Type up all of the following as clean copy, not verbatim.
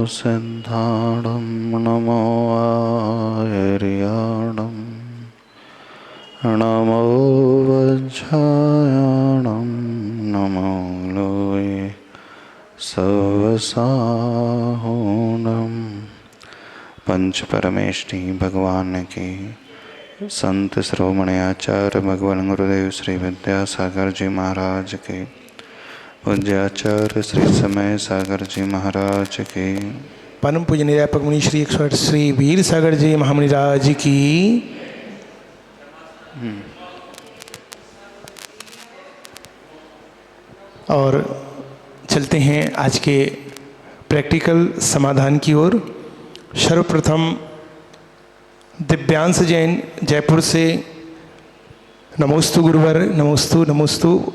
सिद्धाणं नमो आर्याणं नमो वज्रायणं नमो लोये सवसाहूनं। पंच परमेष्टि भगवान की, संत श्रोमणी आचार्य भगवान गुरुदेव श्री विद्यासागर जी महाराज के, पूज्याचार्य श्री समय सागर जी महाराज के, परम पूज्य निरापक मुनि श्री 108 श्री वीर सागर जी महामुनि राज की। और चलते हैं आज के प्रैक्टिकल समाधान की ओर। सर्वप्रथम दिव्यांश जैन जयपुर से, नमोस्तु गुरुवर, नमोस्तु नमोस्तु।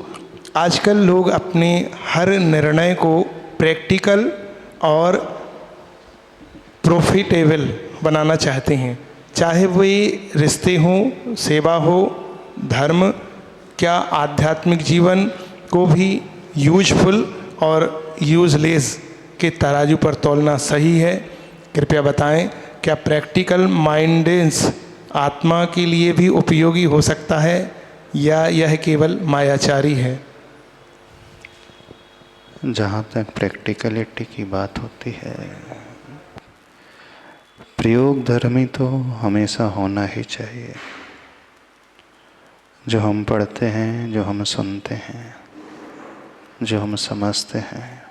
आजकल लोग अपने हर निर्णय को प्रैक्टिकल और प्रॉफिटेबल बनाना चाहते हैं, चाहे वे रिश्ते हों, सेवा हो, धर्म, क्या आध्यात्मिक जीवन को भी यूजफुल और यूजलेस के तराजू पर तौलना सही है? कृपया बताएं, क्या प्रैक्टिकल माइंडेंस आत्मा के लिए भी उपयोगी हो सकता है या यह केवल मायाचारी है? जहाँ तक प्रैक्टिकलिटी की बात होती है, प्रयोग धर्मी तो हमेशा होना ही चाहिए। जो हम पढ़ते हैं, जो हम सुनते हैं, जो हम समझते हैं,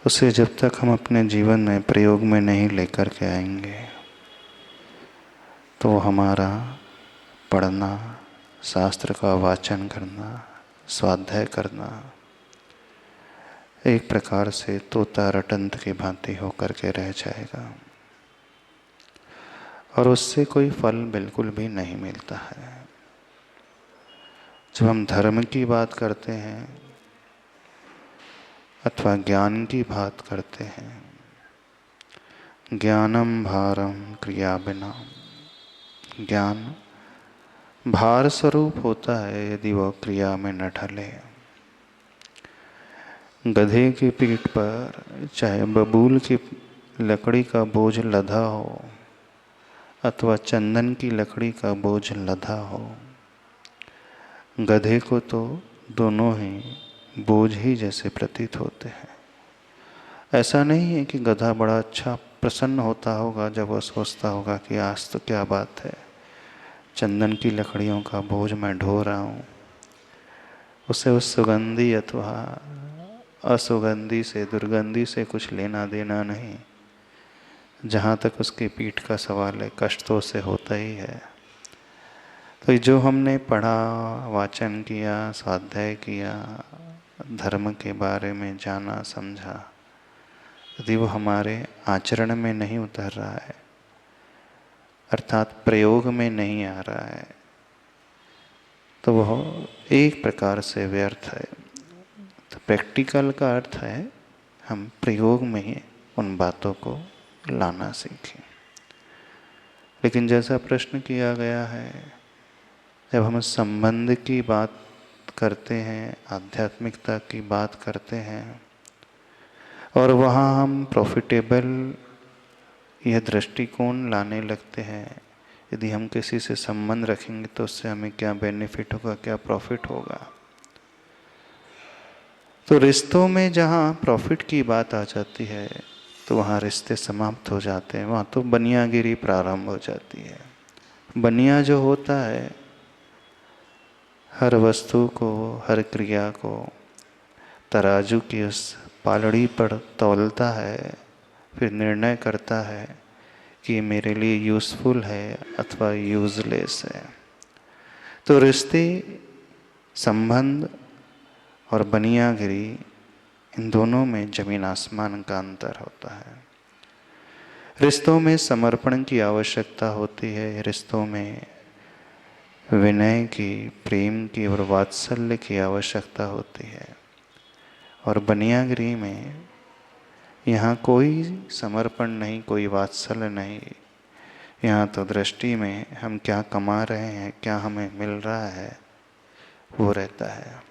उसे जब तक हम अपने जीवन में प्रयोग में नहीं लेकर के आएंगे, तो हमारा पढ़ना, शास्त्र का वाचन करना, स्वाध्याय करना एक प्रकार से तोता रटंत की भांति होकर के रह जाएगा और उससे कोई फल बिल्कुल भी नहीं मिलता है। जब हम धर्म की बात करते हैं अथवा ज्ञान की बात करते हैं, ज्ञानम भारम क्रिया बिना, ज्ञान भार स्वरूप होता है यदि वह क्रिया में न ढले। गधे की पीठ पर चाहे बबूल की लकड़ी का बोझ लदा हो अथवा चंदन की लकड़ी का बोझ लदा हो, गधे को तो दोनों ही बोझ ही जैसे प्रतीत होते हैं। ऐसा नहीं है कि गधा बड़ा अच्छा प्रसन्न होता होगा जब वह सोचता होगा कि आज तो क्या बात है, चंदन की लकड़ियों का बोझ मैं ढो रहा हूँ। उसे उस सुगंधी अथवा असुगंधी से, दुर्गंधी से कुछ लेना देना नहीं। जहाँ तक उसकी पीठ का सवाल है, कष्ट तो उसे होता ही है। तो जो हमने पढ़ा, वाचन किया, स्वाध्याय किया, धर्म के बारे में जाना, समझा, यदि वो हमारे आचरण में नहीं उतर रहा है, अर्थात प्रयोग में नहीं आ रहा है, तो वह एक प्रकार से व्यर्थ है। तो प्रैक्टिकल का अर्थ है हम प्रयोग में ही उन बातों को लाना सीखें। लेकिन जैसा प्रश्न किया गया है, जब हम संबंध की बात करते हैं, आध्यात्मिकता की बात करते हैं और वहाँ हम प्रॉफिटेबल यह दृष्टिकोण लाने लगते हैं, यदि हम किसी से संबंध रखेंगे तो उससे हमें क्या बेनिफिट होगा, क्या प्रॉफिट होगा। तो रिश्तों में जहाँ प्रॉफिट की बात आ जाती है तो वहाँ रिश्ते समाप्त हो जाते हैं, वहाँ तो बनियागिरी प्रारंभ हो जाती है। बनिया जो होता है हर वस्तु को, हर क्रिया को तराजू की उस पालड़ी पर तौलता है, फिर निर्णय करता है कि ये मेरे लिए यूज़फुल है अथवा यूज़लेस है। तो रिश्ते, संबंध और बनियागिरी, इन दोनों में जमीन आसमान का अंतर होता है। रिश्तों में समर्पण की आवश्यकता होती है, रिश्तों में विनय की, प्रेम की और वात्सल्य की आवश्यकता होती है। और बनियागिरी में यहाँ कोई समर्पण नहीं, कोई वात्सल्य नहीं। यहाँ तो दृष्टि में हम क्या कमा रहे हैं, क्या हमें मिल रहा है, वो रहता है।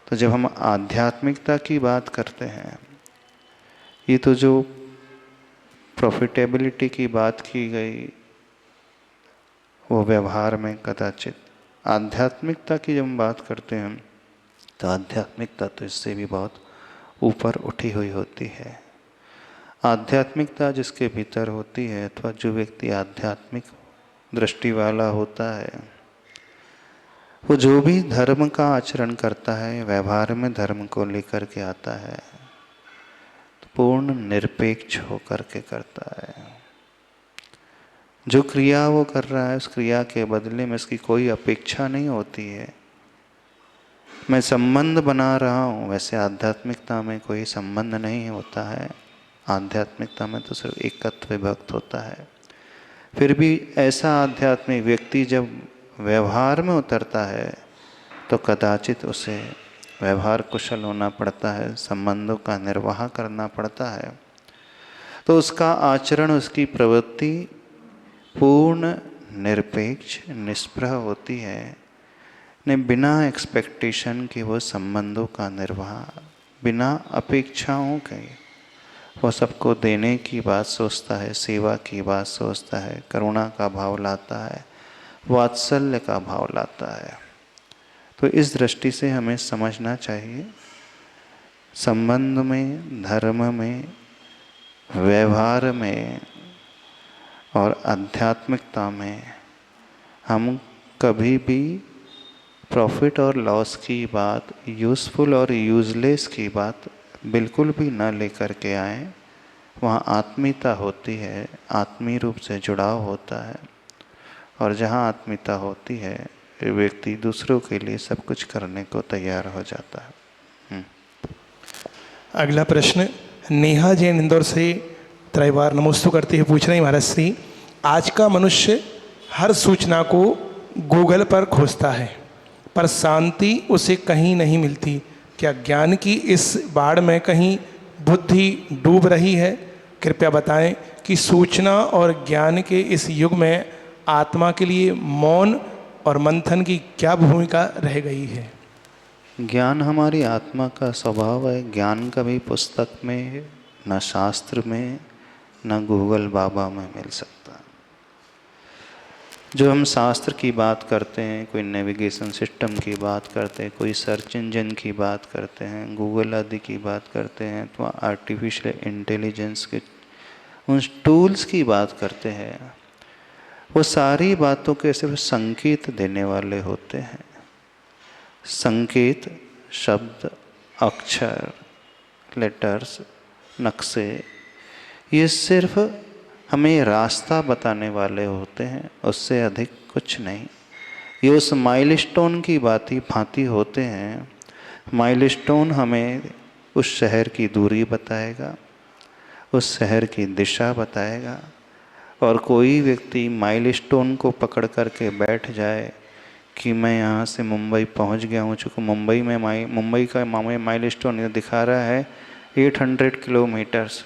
तो जब हम आध्यात्मिकता की बात करते हैं ये तो जो प्रॉफिटेबिलिटी की बात की गई वो व्यवहार में कदाचित, आध्यात्मिकता की जब हम बात करते हैं तो आध्यात्मिकता तो इससे भी बहुत ऊपर उठी हुई होती है। आध्यात्मिकता जिसके भीतर होती है अथवा जो व्यक्ति आध्यात्मिक दृष्टि वाला होता है, वो जो भी धर्म का आचरण करता है, व्यवहार में धर्म को लेकर के आता है, तो पूर्ण निरपेक्ष होकर के करता है। जो क्रिया वो कर रहा है उस क्रिया के बदले में उसकी कोई अपेक्षा नहीं होती है। मैं संबंध बना रहा हूँ, वैसे आध्यात्मिकता में कोई संबंध नहीं होता है। आध्यात्मिकता में तो सिर्फ एकत्व विभक्त होता है। फिर भी ऐसा आध्यात्मिक व्यक्ति जब व्यवहार में उतरता है तो कदाचित उसे व्यवहार कुशल होना पड़ता है, संबंधों का निर्वाह करना पड़ता है। तो उसका आचरण, उसकी प्रवृत्ति पूर्ण निरपेक्ष निष्प्रह होती है, ने बिना एक्सपेक्टेशन के वो संबंधों का निर्वाह, बिना अपेक्षाओं के वो सबको देने की बात सोचता है, सेवा की बात सोचता है, करुणा का भाव लाता है, वात्सल्य का भाव लाता है। तो इस दृष्टि से हमें समझना चाहिए, संबंध में, धर्म में, व्यवहार में और आध्यात्मिकता में हम कभी भी प्रॉफिट और लॉस की बात, यूज़फुल और यूज़लेस की बात बिल्कुल भी न लेकर के आए। वहाँ आत्मीयता होती है, आत्मीय रूप से जुड़ाव होता है, और जहाँ आत्मीयता होती है व्यक्ति दूसरों के लिए सब कुछ करने को तैयार हो जाता है। अगला प्रश्न नेहा जैन इंदौर से त्रैवार नमोस्तु करते हुए पूछ रहे हैं महाराज श्री, आज का मनुष्य हर सूचना को गूगल पर खोजता है पर शांति उसे कहीं नहीं मिलती। क्या ज्ञान की इस बाढ़ में कहीं बुद्धि डूब रही है? कृपया बताएं कि सूचना और ज्ञान के इस युग में आत्मा के लिए मौन और मंथन की क्या भूमिका रह गई है? ज्ञान हमारी आत्मा का स्वभाव है। ज्ञान कभी पुस्तक में, न शास्त्र में, न गूगल बाबा में मिल सकता। जो हम शास्त्र की बात करते हैं, कोई नेविगेशन सिस्टम की बात करते हैं, कोई सर्च इंजन की बात करते हैं, गूगल आदि की बात करते हैं, तो आर्टिफिशियल इंटेलिजेंस के उन टूल्स की बात करते हैं, वो सारी बातों के सिर्फ संकेत देने वाले होते हैं। संकेत, शब्द, अक्षर, लेटर्स, नक्शे, ये सिर्फ हमें रास्ता बताने वाले होते हैं, उससे अधिक कुछ नहीं। ये उस माइलस्टोन की भांति होते हैं। माइलस्टोन हमें उस शहर की दूरी बताएगा, उस शहर की दिशा बताएगा। और कोई व्यक्ति माइलस्टोन को पकड़ करके बैठ जाए कि मैं यहाँ से मुंबई पहुँच गया हूँ, चूँकि मुंबई का माइलस्टोन दिखा रहा है 800 किलोमीटर्स,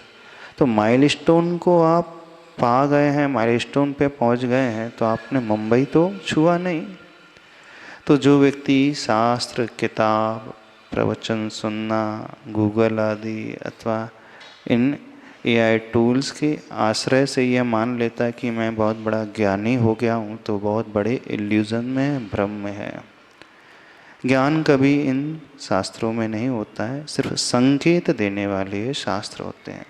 तो माइलस्टोन को आप पा गए हैं, माइलस्टोन पे पहुंच गए हैं, तो आपने मुंबई तो छुआ नहीं। तो जो व्यक्ति शास्त्र, किताब, प्रवचन सुनना, गूगल आदि अथवा इन AI टूल्स के आश्रय से यह मान लेता है कि मैं बहुत बड़ा ज्ञानी हो गया हूँ, तो बहुत बड़े इल्यूजन में, भ्रम में है। ज्ञान कभी इन शास्त्रों में नहीं होता है, सिर्फ संकेत देने वाले शास्त्र होते हैं।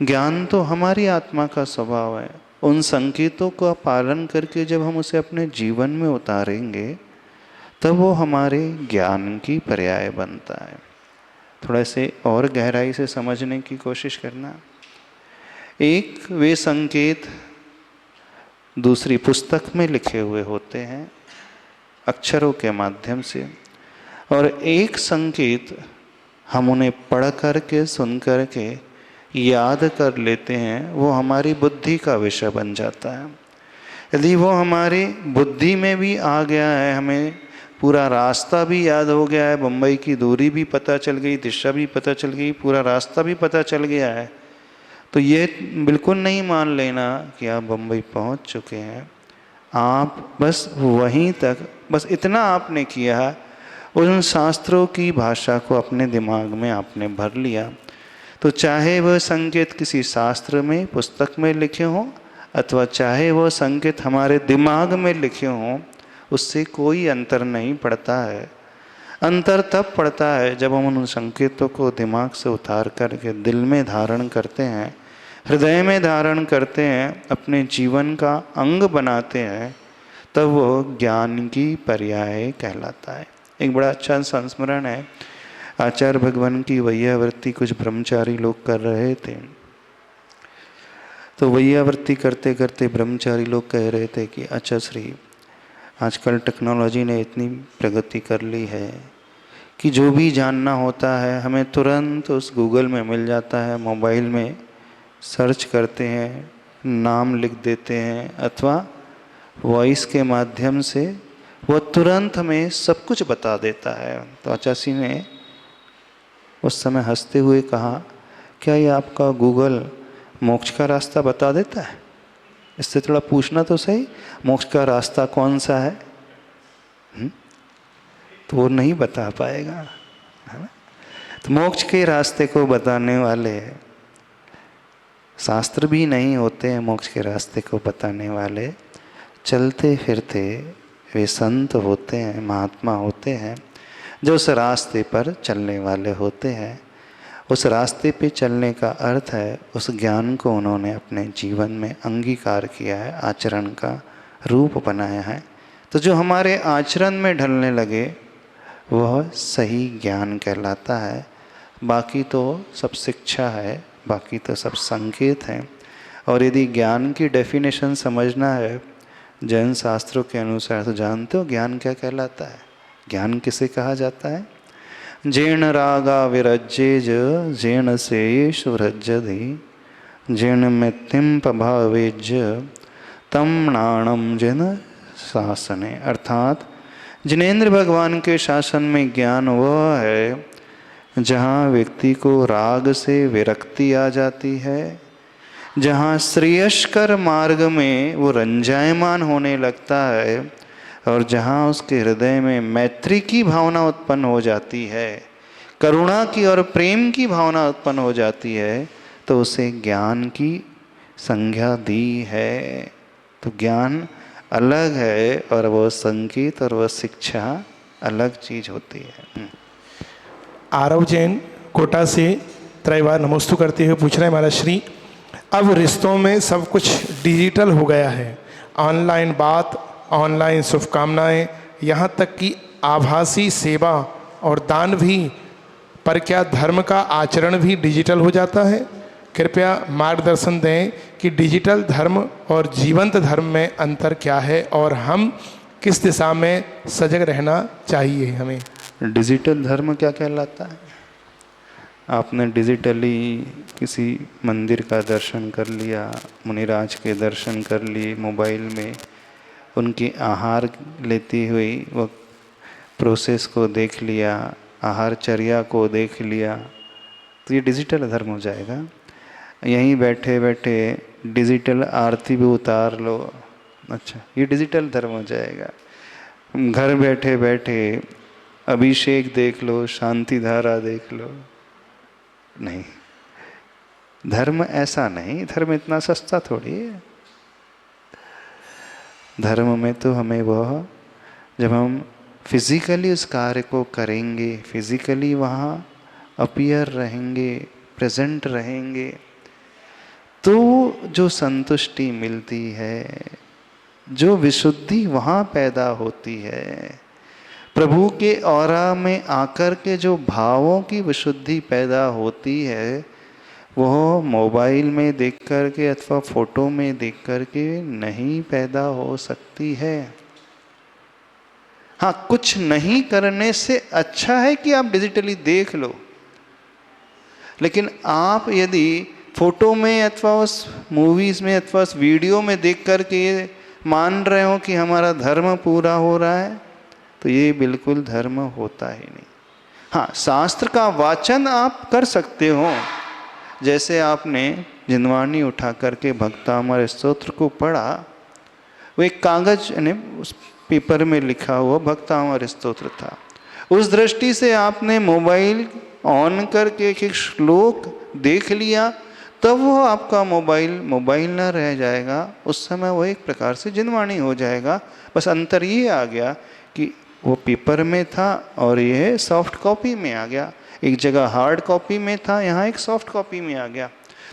ज्ञान तो हमारी आत्मा का स्वभाव है। उन संकेतों का पालन करके जब हम उसे अपने जीवन में उतारेंगे तब वो हमारे ज्ञान की पर्याय बनता है। थोड़ा से और गहराई से समझने की कोशिश करना। एक वे संकेत दूसरी पुस्तक में लिखे हुए होते हैं अक्षरों के माध्यम से, और एक संकेत हम उन्हें पढ़ करके, सुन करके याद कर लेते हैं, वो हमारी बुद्धि का विषय बन जाता है। यदि वो हमारी बुद्धि में भी आ गया है, हमें पूरा रास्ता भी याद हो गया है, मुंबई की दूरी भी पता चल गई, दिशा भी पता चल गई, पूरा रास्ता भी पता चल गया है, तो ये बिल्कुल नहीं मान लेना कि आप मुंबई पहुंच चुके हैं। आप बस वहीं तक, बस इतना आपने किया, उन शास्त्रों की भाषा को अपने दिमाग में आपने भर लिया, तो चाहे वह संकेत किसी शास्त्र में, पुस्तक में लिखे हों, अथवा चाहे वह संकेत हमारे दिमाग में लिखे हों, उससे कोई अंतर नहीं पड़ता है। अंतर तब पड़ता है जब हम उन संकेतों को दिमाग से उतार करके दिल में धारण करते हैं, हृदय में धारण करते हैं, अपने जीवन का अंग बनाते हैं, तब वो ज्ञान की पर्याय कहलाता है। एक बड़ा अच्छा संस्मरण है, आचार्य भगवान की वैयावर्ती कुछ ब्रह्मचारी लोग कर रहे थे। तो वैयावर्ती करते करते ब्रह्मचारी लोग कह रहे थे कि अच्छा श्री, आजकल टेक्नोलॉजी ने इतनी प्रगति कर ली है कि जो भी जानना होता है हमें तुरंत उस गूगल में मिल जाता है, मोबाइल में सर्च करते हैं, नाम लिख देते हैं, अथवा वॉइस के माध्यम से वो तुरंत हमें सब कुछ बता देता है। तो आचार्य ने उस समय हंसते हुए कहा, क्या ये आपका गूगल मोक्ष का रास्ता बता देता है? इससे थोड़ा पूछना तो सही, मोक्ष का रास्ता कौन सा है? तो वो नहीं बता पाएगा, है ना। तो मोक्ष के रास्ते को बताने वाले शास्त्र भी नहीं होते हैं, मोक्ष के रास्ते को बताने वाले चलते फिरते वे संत होते हैं, महात्मा होते हैं, जो उस रास्ते पर चलने वाले होते हैं। उस रास्ते पे चलने का अर्थ है उस ज्ञान को उन्होंने अपने जीवन में अंगीकार किया है, आचरण का रूप बनाया है। तो जो हमारे आचरण में ढलने लगे वह सही ज्ञान कहलाता है। बाकी तो सब शिक्षा है, बाकी तो सब संकेत हैं। और यदि ज्ञान की डेफिनेशन समझना है जैन शास्त्रों के अनुसार, तो जानते हो ज्ञान क्या कहलाता है? ज्ञान किसे कहा जाता है? जेण रागा विरज्येज जेण शेष व्रजधि जेण मिथिम प्रभावेज तम नाणम जिन शासने। अर्थात जिनेन्द्र भगवान के शासन में ज्ञान वह है जहाँ व्यक्ति को राग से विरक्ति आ जाती है, जहाँ श्रेयस्कर मार्ग में वो रंजायमान होने लगता है, और जहाँ उसके हृदय में मैत्री की भावना उत्पन्न हो जाती है, करुणा की और प्रेम की भावना उत्पन्न हो जाती है, तो उसे ज्ञान की संज्ञा दी है। तो ज्ञान अलग है और वह संकेत और वह शिक्षा अलग चीज होती है। आरव जैन कोटा से त्रैवार नमोस्तु करते हुए पूछ रहे हैं, महाराज श्री, अब रिश्तों में सब कुछ डिजिटल हो गया है, ऑनलाइन बात, ऑनलाइन शुभकामनाएं, यहाँ तक कि आभासी सेवा और दान भी, पर क्या धर्म का आचरण भी डिजिटल हो जाता है? कृपया मार्गदर्शन दें कि डिजिटल धर्म और जीवंत धर्म में अंतर क्या है और हम किस दिशा में सजग रहना चाहिए हमें। डिजिटल धर्म क्या कहलाता है? आपने डिजिटली किसी मंदिर का दर्शन कर लिया, मुनिराज के दर्शन कर लिए, मोबाइल में उनकी आहार लेती हुई वो प्रोसेस को देख लिया, आहारचर्या को देख लिया, तो ये डिजिटल धर्म हो जाएगा। यहीं बैठे बैठे डिजिटल आरती भी उतार लो, अच्छा ये डिजिटल धर्म हो जाएगा। घर बैठे बैठे अभिषेक देख लो, शांति धारा देख लो, नहीं, धर्म ऐसा नहीं। धर्म इतना सस्ता थोड़ी है। धर्म में तो हमें वह, जब हम फिजिकली उस कार्य को करेंगे, फिजिकली वहाँ अपीयर रहेंगे, प्रेजेंट रहेंगे, तो जो संतुष्टि मिलती है, जो विशुद्धि वहाँ पैदा होती है, प्रभु के ऑरा में आकर के जो भावों की विशुद्धि पैदा होती है, वह मोबाइल में देख कर के अथवा फोटो में देख कर के नहीं पैदा हो सकती है। हाँ, कुछ नहीं करने से अच्छा है कि आप डिजिटली देख लो, लेकिन आप यदि फोटो में अथवा उस मूवीज़ में अथवा उस वीडियो में देख कर के मान रहे हो कि हमारा धर्म पूरा हो रहा है, तो ये बिल्कुल धर्म होता ही नहीं। हाँ, शास्त्र का वाचन आप कर सकते हो, जैसे आपने जिनवाणी उठा करके भक्तामर स्तोत्र को पढ़ा, वो एक कागज यानी उस पेपर में लिखा हुआ भक्तामर स्तोत्र था। उस दृष्टि से आपने मोबाइल ऑन करके एक एक श्लोक देख लिया, तब वो आपका मोबाइल ना रह जाएगा, उस समय वो एक प्रकार से जिनवाणी हो जाएगा। बस अंतर ये आ गया कि वो पेपर में था और ये सॉफ्ट कॉपी में आ गया। एक जगह हार्ड कॉपी में था, यहाँ एक सॉफ्ट कॉपी में आ गया।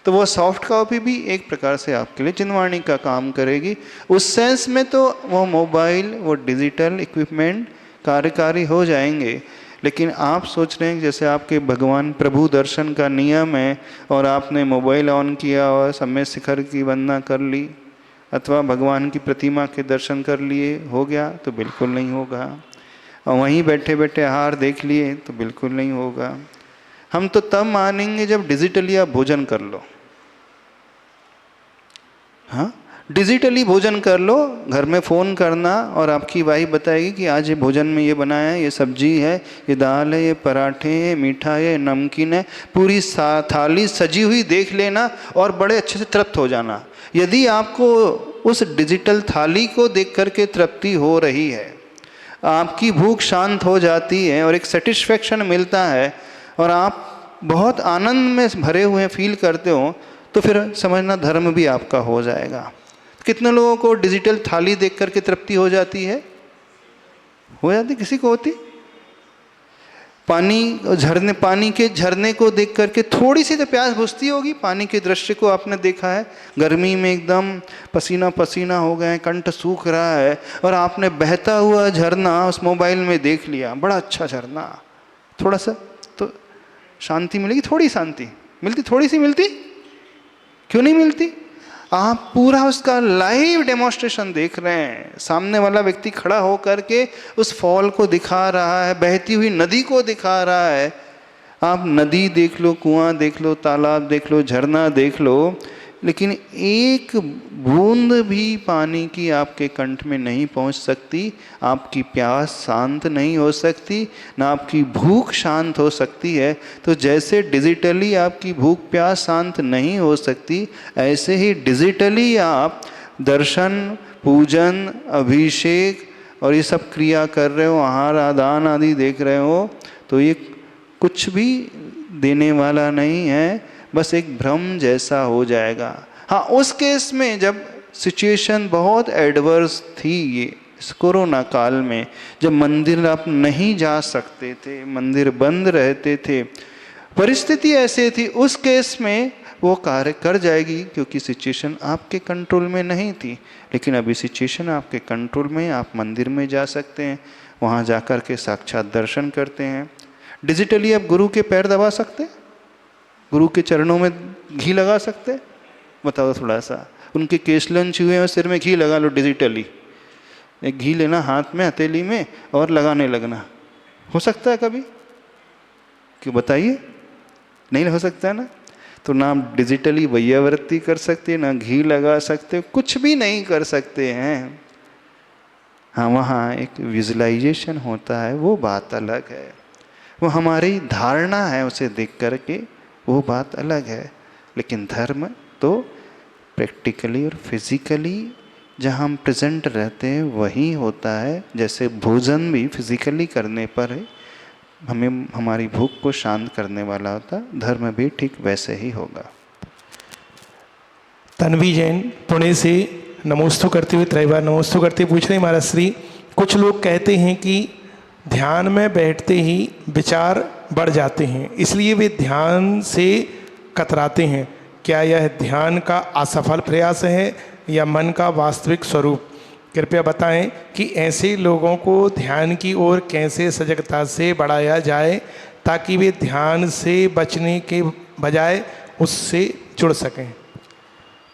तो वो सॉफ्ट कॉपी भी एक प्रकार से आपके लिए जिनवाणी का काम करेगी। उस सेंस में तो वो मोबाइल, वो डिजिटल इक्विपमेंट कार्यकारी हो जाएंगे। लेकिन आप सोच रहे हैं जैसे आपके भगवान प्रभु दर्शन का नियम है और आपने मोबाइल ऑन किया और समय शिखर की वंदना कर ली अथवा भगवान की प्रतिमा के दर्शन कर लिए, हो गया, तो बिल्कुल नहीं होगा। और वहीं बैठे बैठे आहार देख लिए तो बिल्कुल नहीं होगा। हम तो तब मानेंगे जब डिजिटली आप भोजन कर लो। हाँ, डिजिटली भोजन कर लो, घर में फ़ोन करना और आपकी वाइफ बताएगी कि आज ये भोजन में ये बनाया है, ये सब्जी है, ये दाल है, ये पराठे है, मीठा है, ये नमकीन है, पूरी थाली सजी हुई देख लेना और बड़े अच्छे से तृप्त हो जाना। यदि आपको उस डिजिटल थाली को देख करके तृप्ति हो रही है, आपकी भूख शांत हो जाती है और एक सेटिस्फेक्शन मिलता है और आप बहुत आनंद में भरे हुए फील करते हो, तो फिर समझना धर्म भी आपका हो जाएगा। कितने लोगों को डिजिटल थाली देख करके तृप्ति हो जाती है? हो जाती, किसी को होती? पानी के झरने को देख करके थोड़ी सी तो प्यास बुझती होगी। पानी के दृश्य को आपने देखा है, गर्मी में एकदम पसीना पसीना हो गए, कंठ सूख रहा है और आपने बहता हुआ झरना उस मोबाइल में देख लिया, बड़ा अच्छा झरना, थोड़ा सा तो शांति मिलेगी, थोड़ी शांति मिलती, थोड़ी सी मिलती, क्यों नहीं मिलती? आप पूरा उसका लाइव डेमोन्स्ट्रेशन देख रहे हैं, सामने वाला व्यक्ति खड़ा होकर के उस फॉल को दिखा रहा है, बहती हुई नदी को दिखा रहा है। आप नदी देख लो, कुआं देख लो, तालाब देख लो, झरना देख लो, लेकिन एक बूंद भी पानी की आपके कंठ में नहीं पहुंच सकती। आपकी प्यास शांत नहीं हो सकती, ना आपकी भूख शांत हो सकती है। तो जैसे डिजिटली आपकी भूख प्यास शांत नहीं हो सकती, ऐसे ही डिजिटली आप दर्शन, पूजन, अभिषेक और ये सब क्रिया कर रहे हो, आहार आदान आदि देख रहे हो, तो ये कुछ भी देने वाला नहीं है, बस एक भ्रम जैसा हो जाएगा। हाँ, उस केस में जब सिचुएशन बहुत एडवर्स थी, ये इस कोरोना काल में, जब मंदिर आप नहीं जा सकते थे, मंदिर बंद रहते थे, परिस्थिति ऐसे थी, उस केस में वो कार्य कर जाएगी क्योंकि सिचुएशन आपके कंट्रोल में नहीं थी। लेकिन अभी सिचुएशन आपके कंट्रोल में, आप मंदिर में जा सकते हैं, वहाँ जा कर के साक्षात दर्शन करते हैं। डिजिटली आप गुरु के पैर दबा सकते हैं, गुरु के चरणों में घी लगा सकते हैं? बताओ थोड़ा सा, उनके केसलन छुए और सिर में घी लगा लो डिजिटली। एक घी लेना हाथ में, हथेली में, और लगाने लगना, हो सकता है कभी? क्यों बताइए, नहीं हो सकता है ना? तो ना आप डिजिटली वैयावृत्ति कर सकते, ना घी लगा सकते, कुछ भी नहीं कर सकते हैं। हाँ, वहाँ एक विजुअलाइजेशन होता है, वो बात अलग है, वो हमारी धारणा है, उसे देख करके वो बात अलग है। लेकिन धर्म तो प्रैक्टिकली और फिजिकली जहाँ हम प्रेजेंट रहते हैं वही होता है। जैसे भोजन भी फिजिकली करने पर है, हमें हमारी भूख को शांत करने वाला होता, धर्म भी ठीक वैसे ही होगा। तन्वी जैन पुणे से नमोस्तु करते हुए, त्रैवार नमोस्तु करते पूछ रहे महाराज श्री, कुछ लोग कहते हैं कि ध्यान में बैठते ही विचार बढ़ जाते हैं, इसलिए वे ध्यान से कतराते हैं। क्या यह ध्यान का असफल प्रयास है या मन का वास्तविक स्वरूप? कृपया बताएं कि ऐसे लोगों को ध्यान की ओर कैसे सजगता से बढ़ाया जाए ताकि वे ध्यान से बचने के बजाय उससे जुड़ सकें।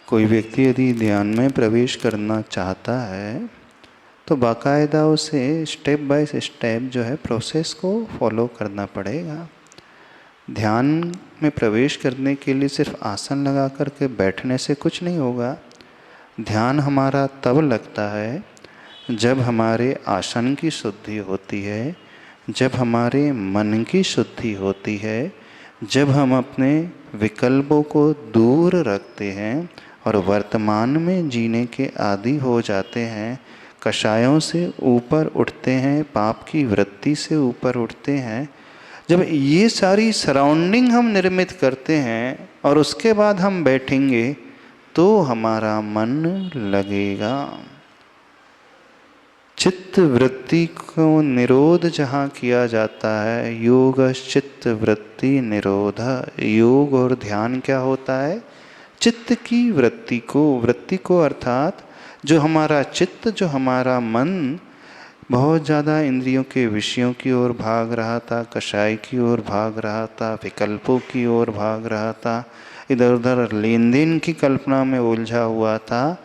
कोई व्यक्ति यदि ध्यान में प्रवेश करना चाहता है तो बाकायदा उसे स्टेप बाय स्टेप जो है प्रोसेस को फॉलो करना पड़ेगा। ध्यान में प्रवेश करने के लिए सिर्फ आसन लगा कर के बैठने से कुछ नहीं होगा। ध्यान हमारा तब लगता है जब हमारे आसन की शुद्धि होती है, जब हमारे मन की शुद्धि होती है, जब हम अपने विकल्पों को दूर रखते हैं और वर्तमान में जीने के आदी हो जाते हैं, कषायों से ऊपर उठते हैं, पाप की वृत्ति से ऊपर उठते हैं, जब ये सारी सराउंडिंग हम निर्मित करते हैं और उसके बाद हम बैठेंगे तो हमारा मन लगेगा। चित्त वृत्ति को निरोध जहाँ किया जाता है, योग चित्त वृत्ति निरोध। योग और ध्यान क्या होता है? चित्त की वृत्ति को अर्थात जो हमारा चित्त, जो हमारा मन बहुत ज़्यादा इंद्रियों के विषयों की ओर भाग रहा था, कषाय की ओर भाग रहा था, विकल्पों की ओर भाग रहा था, इधर उधर लेन देन की कल्पना में उलझा हुआ था,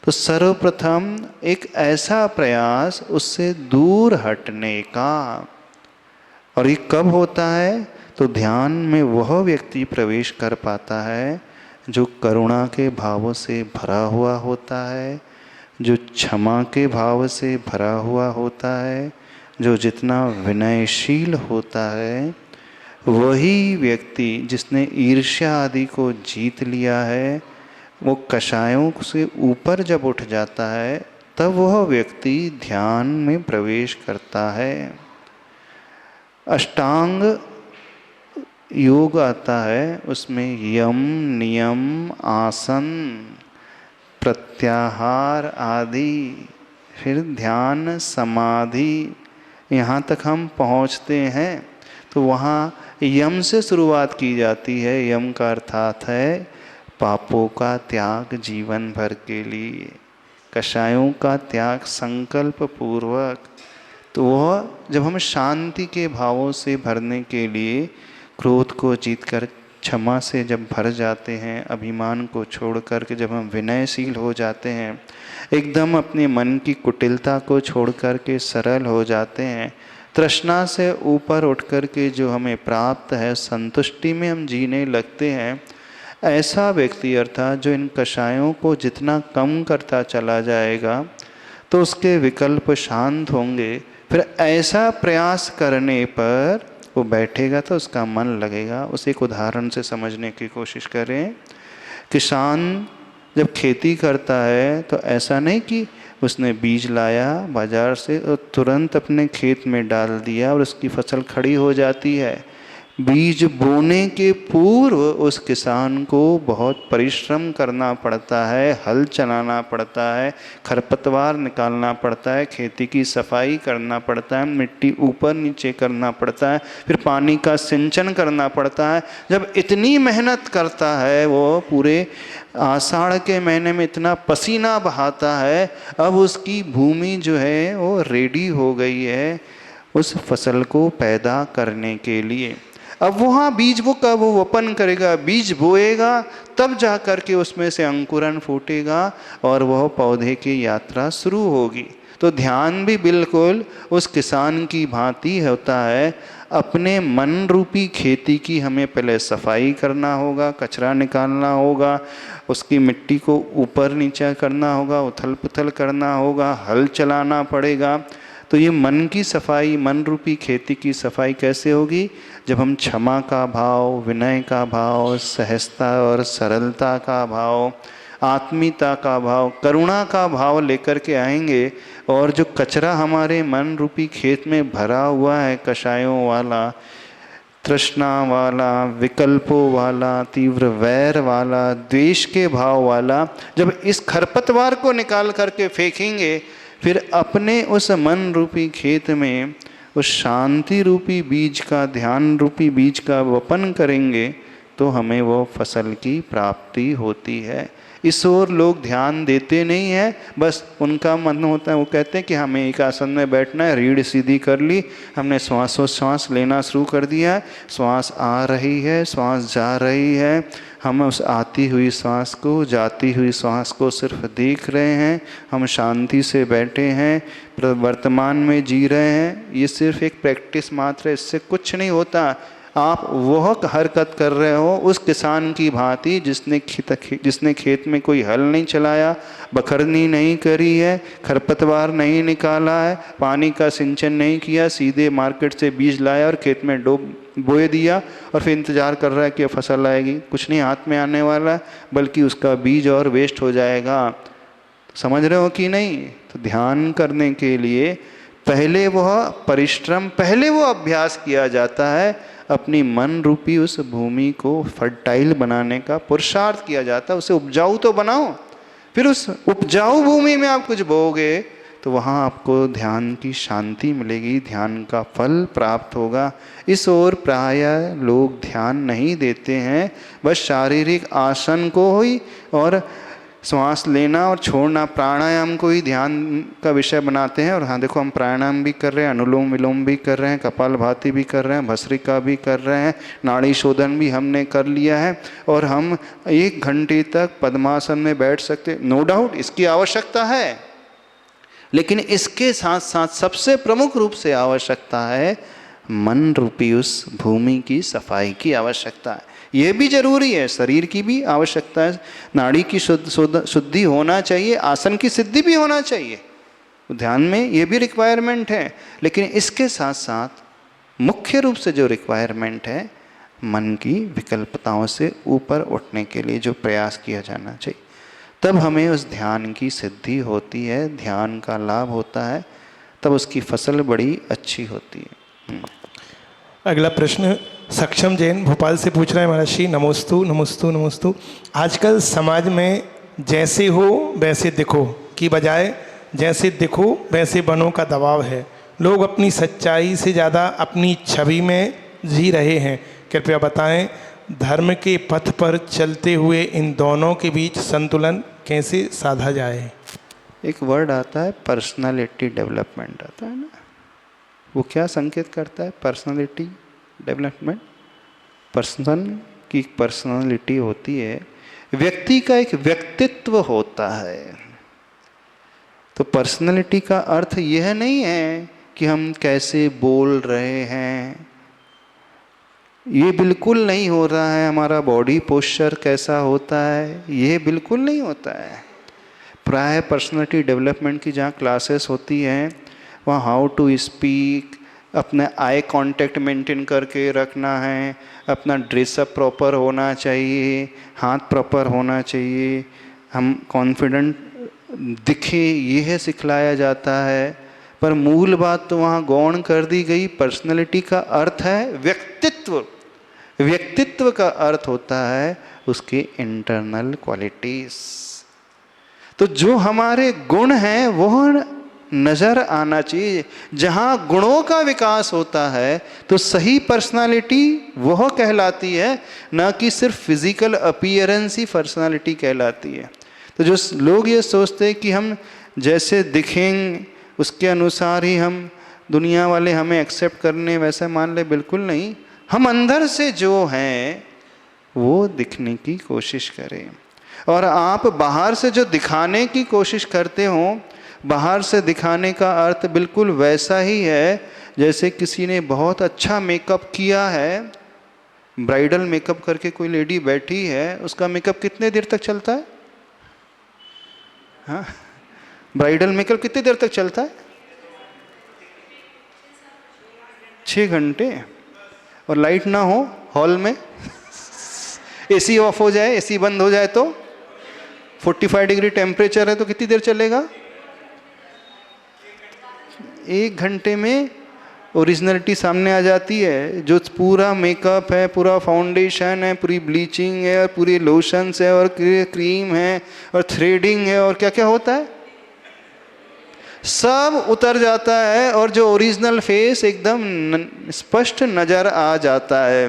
तो सर्वप्रथम एक ऐसा प्रयास उससे दूर हटने का। और ये कब होता है? तो ध्यान में वह व्यक्ति प्रवेश कर पाता है जो करुणा के भावों से भरा हुआ होता है, जो क्षमा के भाव से भरा हुआ होता है, जो जितना विनयशील होता है। वही व्यक्ति जिसने ईर्ष्या आदि को जीत लिया है, वो कषायों से ऊपर जब उठ जाता है तब वह व्यक्ति ध्यान में प्रवेश करता है। अष्टांग योग आता है, उसमें यम, नियम, आसन, प्रत्याहार आदि, फिर ध्यान, समाधि, यहाँ तक हम पहुँचते हैं। तो वहाँ यम से शुरुआत की जाती है। यम का अर्थात है पापों का त्याग जीवन भर के लिए, कषायों का त्याग संकल्प पूर्वक। तो वह जब हम शांति के भावों से भरने के लिए क्रोध को जीतकर क्षमा से जब भर जाते हैं, अभिमान को छोड़ कर के जब हम विनयशील हो जाते हैं, एकदम अपने मन की कुटिलता को छोड़ कर के सरल हो जाते हैं, तृष्णा से ऊपर उठ कर के जो हमें प्राप्त है संतुष्टि में हम जीने लगते हैं, ऐसा व्यक्ति अर्थात जो इन कषायों को जितना कम करता चला जाएगा तो उसके विकल्प शांत होंगे। फिर ऐसा प्रयास करने पर वो बैठेगा तो उसका मन लगेगा। उसे एक उदाहरण से समझने की कोशिश करें। किसान जब खेती करता है तो ऐसा नहीं कि उसने बीज लाया बाजार से और तुरंत अपने खेत में डाल दिया और उसकी फसल खड़ी हो जाती है। बीज बोने के पूर्व उस किसान को बहुत परिश्रम करना पड़ता है, हल चलाना पड़ता है, खरपतवार निकालना पड़ता है, खेती की सफाई करना पड़ता है, मिट्टी ऊपर नीचे करना पड़ता है, फिर पानी का सिंचन करना पड़ता है। जब इतनी मेहनत करता है, वो पूरे आषाढ़ के महीने में इतना पसीना बहाता है, अब उसकी भूमि जो है वो रेडी हो गई है उस फसल को पैदा करने के लिए। अब वहाँ बीज वो कब वो वपन करेगा, बीज बोएगा, तब जा कर के उसमें से अंकुरन फूटेगा और वह पौधे की यात्रा शुरू होगी। तो ध्यान भी बिल्कुल उस किसान की भांति होता है। अपने मन रूपी खेती की हमें पहले सफाई करना होगा, कचरा निकालना होगा, उसकी मिट्टी को ऊपर नीचे करना होगा, उथल पुथल करना होगा, हल चलाना पड़ेगा। तो ये मन की सफाई, मन रूपी खेती की सफाई कैसे होगी? जब हम क्षमा का भाव, विनय का भाव, सहजता और सरलता का भाव, आत्मीयता का भाव, करुणा का भाव लेकर के आएंगे। और जो कचरा हमारे मन रूपी खेत में भरा हुआ है, कषायों वाला, तृष्णा वाला, विकल्पों वाला, तीव्र वैर वाला, द्वेष के भाव वाला, जब इस खरपतवार को निकाल करके फेंकेंगे, फिर अपने उस मन रूपी खेत में उस शांति रूपी बीज का, ध्यान रूपी बीज का वपन करेंगे तो हमें वो फसल की प्राप्ति होती है। इस ओर लोग ध्यान देते नहीं हैं, बस उनका मन होता है, वो कहते हैं कि हमें एक आसन में बैठना है, रीढ़ सीधी कर ली, हमने श्वासोच्छ्वास लेना शुरू कर दिया है, श्वास आ रही है, श्वास जा रही है, हम उस आती हुई श्वास को, जाती हुई श्वास को सिर्फ देख रहे हैं, हम शांति से बैठे हैं, वर्तमान में जी रहे हैं। ये सिर्फ एक प्रैक्टिस मात्र है, इससे कुछ नहीं होता। आप वह हरकत कर रहे हो उस किसान की भांति जिसने खेत में कोई हल नहीं चलाया, बखरनी नहीं करी है, खरपतवार नहीं निकाला है, पानी का सिंचन नहीं किया, सीधे मार्केट से बीज लाया और खेत में बोए दिया और फिर इंतज़ार कर रहा है कि फसल आएगी। कुछ नहीं हाथ में आने वाला, बल्कि उसका बीज और वेस्ट हो जाएगा। समझ रहे हो कि नहीं? तो ध्यान करने के लिए पहले वह परिश्रम, पहले वो अभ्यास किया जाता है, अपनी मन रूपी उस भूमि को फर्टाइल बनाने का पुरुषार्थ किया जाता है। उसे उपजाऊ तो बनाओ, फिर उस उपजाऊ भूमि में आप कुछ बोओगे तो वहाँ आपको ध्यान की शांति मिलेगी, ध्यान का फल प्राप्त होगा। इस ओर प्रायः लोग ध्यान नहीं देते हैं, बस शारीरिक आसन को ही और श्वास लेना और छोड़ना, प्राणायाम को ही ध्यान का विषय बनाते हैं। और हाँ देखो, हम प्राणायाम भी कर रहे हैं, अनुलोम विलोम भी कर रहे हैं, कपालभाति भी कर रहे हैं, भस्त्रिका भी कर रहे हैं, नाड़ी शोधन भी हमने कर लिया है, और हम 1 घंटे तक पद्मासन में बैठ सकते। नो डाउट इसकी आवश्यकता है, लेकिन इसके साथ साथ सबसे प्रमुख रूप से आवश्यकता है मन रूपी उस भूमि की सफाई की आवश्यकता है। ये भी जरूरी है, शरीर की भी आवश्यकता है, नाड़ी की शुद्धि होना चाहिए, आसन की सिद्धि भी होना चाहिए, ध्यान में ये भी रिक्वायरमेंट है। लेकिन इसके साथ साथ मुख्य रूप से जो रिक्वायरमेंट है, मन की विकल्पताओं से ऊपर उठने के लिए जो प्रयास किया जाना चाहिए, तब हमें उस ध्यान की सिद्धि होती है, ध्यान का लाभ होता है, तब उसकी फसल बड़ी अच्छी होती है। अगला प्रश्न सक्षम जैन भोपाल से पूछ रहे हैं, महर्षि नमोस्तु नमोस्तु नमोस्तु। आजकल समाज में जैसे हो वैसे दिखो की बजाय जैसे दिखो वैसे बनो का दबाव है। लोग अपनी सच्चाई से ज़्यादा अपनी छवि में जी रहे हैं। कृपया बताएं, धर्म के पथ पर चलते हुए इन दोनों के बीच संतुलन कैसे साधा जाए। एक वर्ड आता है पर्सनालिटी डेवलपमेंट, आता है ना, वो क्या संकेत करता है? पर्सनालिटी डेवलपमेंट, पर्सन की पर्सनालिटी होती है, व्यक्ति का एक व्यक्तित्व होता है। तो पर्सनालिटी का अर्थ यह नहीं है कि हम कैसे बोल रहे हैं, ये बिल्कुल नहीं हो रहा है, हमारा बॉडी पोस्चर कैसा होता है, ये बिल्कुल नहीं होता है। प्राय पर्सनालिटी डेवलपमेंट की जहाँ क्लासेस होती हैं, वहाँ हाउ टू स्पीक, अपना आई कांटेक्ट मेंटेन करके रखना है, अपना ड्रेसअप प्रॉपर होना चाहिए, हाथ प्रॉपर होना चाहिए, हम कॉन्फिडेंट दिखे, ये है सिखलाया जाता है। पर मूल बात तो वहाँ गौण कर दी गई। पर्सनालिटी का अर्थ है व्यक्तित्व, व्यक्तित्व का अर्थ होता है उसके इंटरनल क्वालिटीज। तो जो हमारे गुण हैं वह नज़र आना चाहिए। जहाँ गुणों का विकास होता है तो सही पर्सनालिटी वह कहलाती है, ना कि सिर्फ फिजिकल अपीयरेंस ही पर्सनालिटी कहलाती है। तो जो लोग ये सोचते हैं कि हम जैसे दिखेंगे उसके अनुसार ही हम, दुनिया वाले हमें एक्सेप्ट करने वैसे मान ले, बिल्कुल नहीं। हम अंदर से जो हैं वो दिखने की कोशिश करें। और आप बाहर से जो दिखाने की कोशिश करते हो, बाहर से दिखाने का अर्थ बिल्कुल वैसा ही है जैसे किसी ने बहुत अच्छा मेकअप किया है, ब्राइडल मेकअप करके कोई लेडी बैठी है, उसका मेकअप कितने देर तक चलता है? हाँ, ब्राइडल मेकअप कितनी देर तक चलता है? 6 घंटे। और लाइट ना हो हॉल में, एसी ऑफ हो जाए, एसी बंद हो जाए तो 45 डिग्री टेम्परेचर है तो कितनी देर चलेगा? 1 घंटे में ओरिजिनलिटी सामने आ जाती है। जो पूरा मेकअप है, पूरा फाउंडेशन है, पूरी ब्लीचिंग है, और पूरी लोशंस है, और क्रीम है, और थ्रेडिंग है, और क्या क्या होता है, सब उतर जाता है, और जो ओरिजिनल फेस एकदम स्पष्ट नज़र आ जाता है।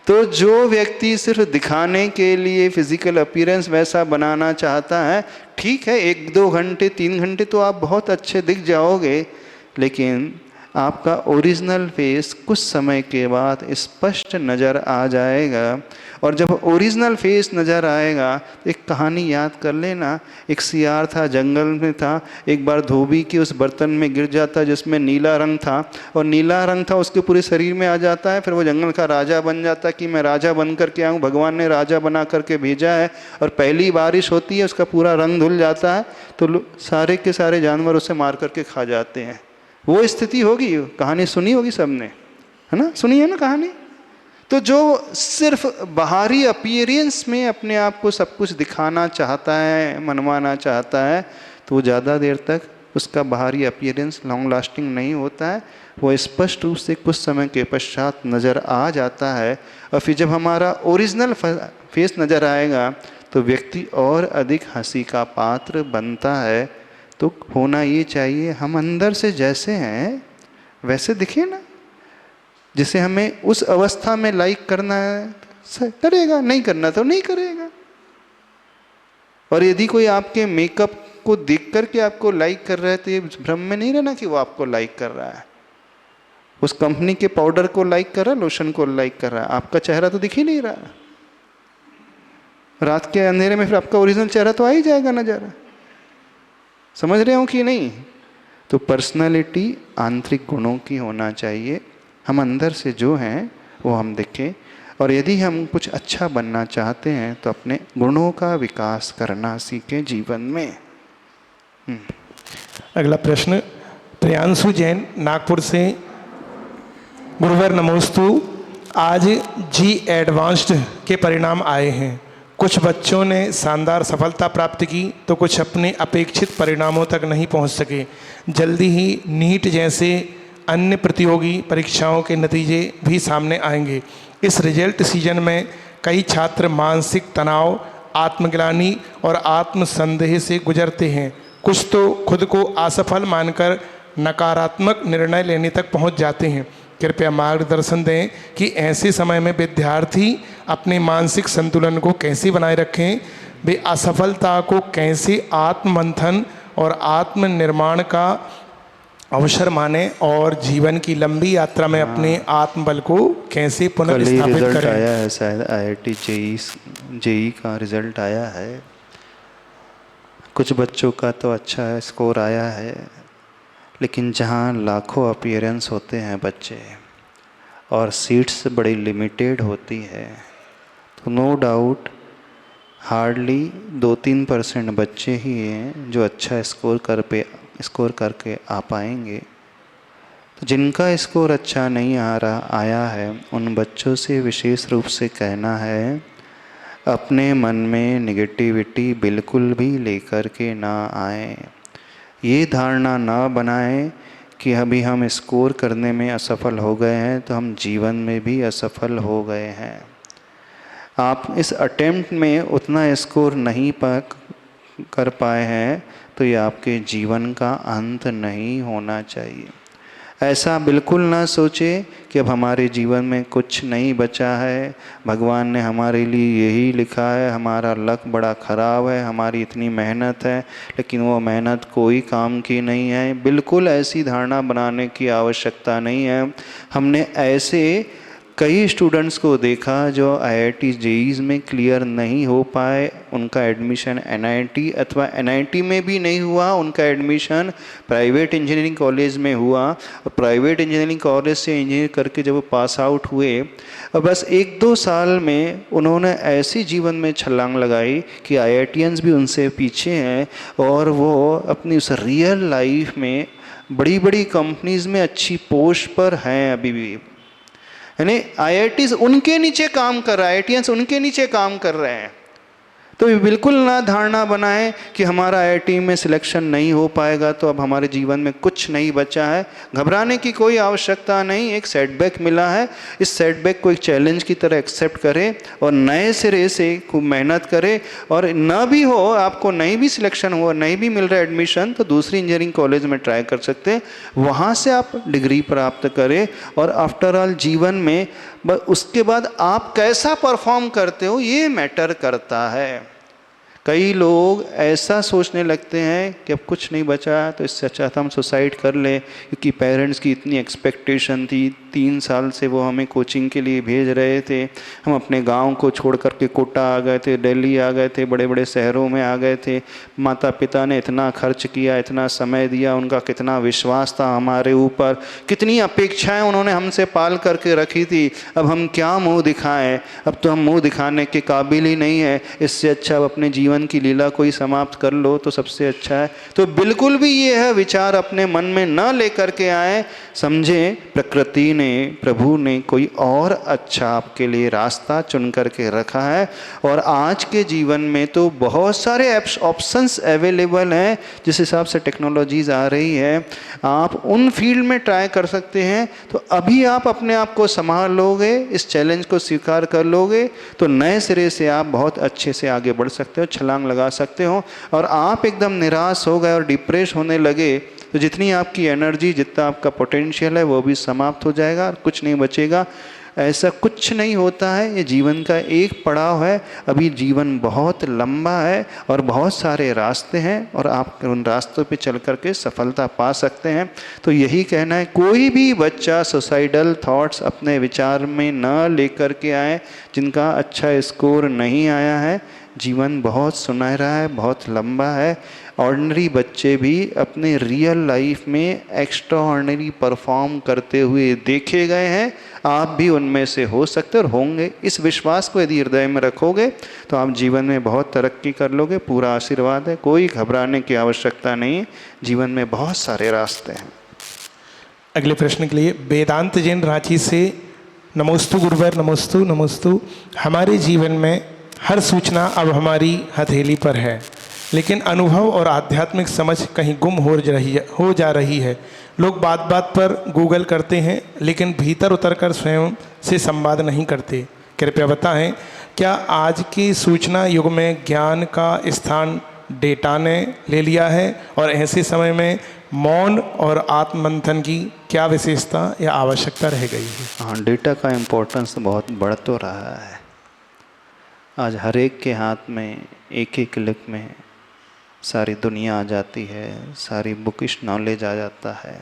तो जो व्यक्ति सिर्फ दिखाने के लिए फिजिकल अपीयरेंस वैसा बनाना चाहता है, ठीक है, 1-2 घंटे 3 घंटे तो आप बहुत अच्छे दिख जाओगे, लेकिन आपका ओरिजिनल फेस कुछ समय के बाद स्पष्ट नज़र आ जाएगा। और जब ओरिजिनल फेस नज़र आएगा, एक कहानी याद कर लेना। एक सियार था, जंगल में था, एक बार धोबी की उस बर्तन में गिर जाता जिसमें नीला रंग था, और नीला रंग था उसके पूरे शरीर में आ जाता है। फिर वो जंगल का राजा बन जाता है कि मैं राजा बन करके आऊँ, भगवान ने राजा बना करके भेजा है। और पहली बारिश होती है, उसका पूरा रंग धुल जाता है, तो सारे के सारे जानवर उसे मार करके खा जाते हैं। वो स्थिति होगी। कहानी सुनी होगी सबने, है ना, सुनी है ना कहानी। तो जो सिर्फ बाहरी अपीयरेंस में अपने आप को सब कुछ दिखाना चाहता है, मनवाना चाहता है, तो वो ज़्यादा देर तक उसका बाहरी अपीयरेंस लॉन्ग लास्टिंग नहीं होता है, वो स्पष्ट रूप से कुछ समय के पश्चात नज़र आ जाता है। और फिर जब हमारा ओरिजिनल फेस नज़र आएगा तो व्यक्ति और अधिक हंसी का पात्र बनता है। तो होना ये चाहिए हम अंदर से जैसे हैं वैसे दिखे ना। जिसे हमें उस अवस्था में लाइक करना है करेगा, नहीं करना तो नहीं करेगा। और यदि कोई आपके मेकअप को देख करके आपको लाइक कर रहा है तो ये भ्रम में नहीं रहना कि वो आपको लाइक कर रहा है। उस कंपनी के पाउडर को लाइक कर रहा है, लोशन को लाइक कर रहा है, आपका चेहरा तो दिख ही नहीं रहा। रात के अंधेरे में फिर आपका ओरिजिनल चेहरा तो आ ही जाएगा नज़र। समझ रहे हो कि नहीं? तो पर्सनालिटी आंतरिक गुणों की होना चाहिए। हम अंदर से जो हैं वो हम दिखें। और यदि हम कुछ अच्छा बनना चाहते हैं तो अपने गुणों का विकास करना सीखें जीवन में। अगला प्रश्न प्रियांशु जैन नागपुर से। गुरुवर नमोस्तु। आज जी एडवांस्ड के परिणाम आए हैं। कुछ बच्चों ने शानदार सफलता प्राप्त की तो कुछ अपने अपेक्षित परिणामों तक नहीं पहुंच सके। जल्दी ही नीट जैसे अन्य प्रतियोगी परीक्षाओं के नतीजे भी सामने आएंगे। इस रिजल्ट सीजन में कई छात्र मानसिक तनाव, आत्मग्लानि और आत्मसंदेह से गुजरते हैं। कुछ तो खुद को असफल मानकर नकारात्मक निर्णय लेने तक पहुंच जाते हैं। कृपया मार्गदर्शन दें कि ऐसे समय में विद्यार्थी अपने मानसिक संतुलन को कैसे बनाए रखें, वे असफलता को कैसे आत्ममंथन और आत्मनिर्माण का अवसर माने और जीवन की लंबी यात्रा में अपने आत्मबल को कैसे पुनर्स्थापित रिजल्ट करें। आया है, शायद IIT जेई का रिजल्ट आया है। कुछ बच्चों का तो अच्छा स्कोर आया है, लेकिन जहाँ लाखों अपीयरेंस होते हैं बच्चे और सीट्स बड़ी लिमिटेड होती है तो नो डाउट हार्डली 2-3% बच्चे ही हैं जो अच्छा स्कोर करके आ पाएंगे। तो जिनका स्कोर अच्छा नहीं आया है उन बच्चों से विशेष रूप से कहना है अपने मन में निगेटिविटी बिल्कुल भी लेकर के ना आए। ये धारणा ना बनाएं कि अभी हम स्कोर करने में असफल हो गए हैं तो हम जीवन में भी असफल हो गए हैं। आप इस अटेम्प्ट में उतना स्कोर नहीं कर पाए हैं तो ये आपके जीवन का अंत नहीं होना चाहिए। ऐसा बिल्कुल ना सोचें कि अब हमारे जीवन में कुछ नहीं बचा है, भगवान ने हमारे लिए यही लिखा है, हमारा लक बड़ा ख़राब है, हमारी इतनी मेहनत है लेकिन वो मेहनत कोई काम की नहीं है। बिल्कुल ऐसी धारणा बनाने की आवश्यकता नहीं है। हमने ऐसे कई स्टूडेंट्स को देखा जो IIT जेईज़ में क्लियर नहीं हो पाए, उनका एडमिशन NIT अथवा NIT में भी नहीं हुआ, उनका एडमिशन प्राइवेट इंजीनियरिंग कॉलेज में हुआ और प्राइवेट इंजीनियरिंग कॉलेज से इंजीनियर करके जब वो पास आउट हुए और बस 1-2 साल में उन्होंने ऐसी जीवन में छलांग लगाई कि IITians भी उनसे पीछे हैं और वो अपनी उस रियल लाइफ में बड़ी बड़ी कंपनीज़ में अच्छी पोस्ट पर हैं अभी भी। यानी IITs उनके नीचे काम कर रहा है, IITians उनके नीचे काम कर रहे हैं। तो बिल्कुल ना धारणा बनाएं कि हमारा IIT में सिलेक्शन नहीं हो पाएगा तो अब हमारे जीवन में कुछ नहीं बचा है। घबराने की कोई आवश्यकता नहीं। एक सेटबैक मिला है, इस सेटबैक को एक चैलेंज की तरह एक्सेप्ट करें और नए सिरे से खूब मेहनत करें। और ना भी हो, आपको नहीं भी सिलेक्शन हुआ, नहीं भी मिल रहा है एडमिशन, तो दूसरी इंजीनियरिंग कॉलेज में ट्राई कर सकते हैं, वहाँ से आप डिग्री प्राप्त करें। और आफ्टर ऑल जीवन में उसके बाद आप कैसा परफॉर्म करते हो ये मैटर करता है। कई लोग ऐसा सोचने लगते हैं कि अब कुछ नहीं बचा तो इससे अच्छा था हम सुसाइड कर लें, क्योंकि पेरेंट्स की इतनी एक्सपेक्टेशन थी। 3 साल से वो हमें कोचिंग के लिए भेज रहे थे, हम अपने गांव को छोड़ कर के कोटा आ गए थे, दिल्ली आ गए थे, बड़े बड़े शहरों में आ गए थे। माता पिता ने इतना खर्च किया, इतना समय दिया, उनका कितना विश्वास था हमारे ऊपर, कितनी अपेक्षाएं उन्होंने हमसे पाल करके रखी थी। अब हम क्या मुँह दिखाएँ? अब तो हम मुँह दिखाने के काबिल ही नहीं है। इससे अच्छा अब अपने जीवन की लीला कोई समाप्त कर लो तो सबसे अच्छा है। तो बिल्कुल भी ये है विचार अपने मन में न लेकर के आए। समझें प्रकृति प्रभु ने कोई और अच्छा आपके लिए रास्ता चुन करके रखा है। और आज के जीवन में तो बहुत सारे ऑप्शंस अवेलेबल हैं, जिस हिसाब से टेक्नोलॉजीज आ रही है, आप उन फील्ड में ट्राई कर सकते हैं। तो अभी आप अपने आप को संभाल लोगे, इस चैलेंज को स्वीकार कर लोगे, तो नए सिरे से आप बहुत अच्छे से आगे बढ़ सकते हो, छलांग लगा सकते हो। और आप एकदम निराश हो गए और डिप्रेस होने लगे तो जितनी आपकी एनर्जी, जितना आपका पोटेंशियल है, वो भी समाप्त हो जाएगा और कुछ नहीं बचेगा। ऐसा कुछ नहीं होता है, ये जीवन का एक पड़ाव है। अभी जीवन बहुत लंबा है और बहुत सारे रास्ते हैं और आप उन रास्तों पे चल कर के सफलता पा सकते हैं। तो यही कहना है, कोई भी बच्चा सुसाइडल थॉट्स अपने विचार में न लेकर के आए जिनका अच्छा स्कोर नहीं आया है। जीवन बहुत सुनहरा है, बहुत लंबा है। ऑर्डिनरी बच्चे भी अपने रियल लाइफ में एक्स्ट्रा ऑर्डिनरी परफॉर्म करते हुए देखे गए हैं। आप भी उनमें से हो सकते और होंगे। इस विश्वास को यदि हृदय में रखोगे तो आप जीवन में बहुत तरक्की कर लोगे। पूरा आशीर्वाद है, कोई घबराने की आवश्यकता नहीं है। जीवन में बहुत सारे रास्ते हैं। अगले प्रश्न के लिए वेदांत जैन रांची से, नमोस्तु गुरुवर, नमोस्तु नमोस्तु। हमारे जीवन में हर सूचना अब हमारी हथेली पर है, लेकिन अनुभव और आध्यात्मिक समझ कहीं गुम हो जा रही है। लोग बात बात पर गूगल करते हैं, लेकिन भीतर उतरकर स्वयं से संवाद नहीं करते। कृपया बताएं, क्या आज की सूचना युग में ज्ञान का स्थान डेटा ने ले लिया है, और ऐसे समय में मौन और आत्ममंथन की क्या विशेषता या आवश्यकता रह गई है? हाँ, डेटा का इम्पोर्टेंस बहुत बढ़ तो रहा है। आज हर एक के हाथ में एक ही क्लिक में सारी दुनिया आ जाती है, सारी बुकिश नॉलेज आ जाता है।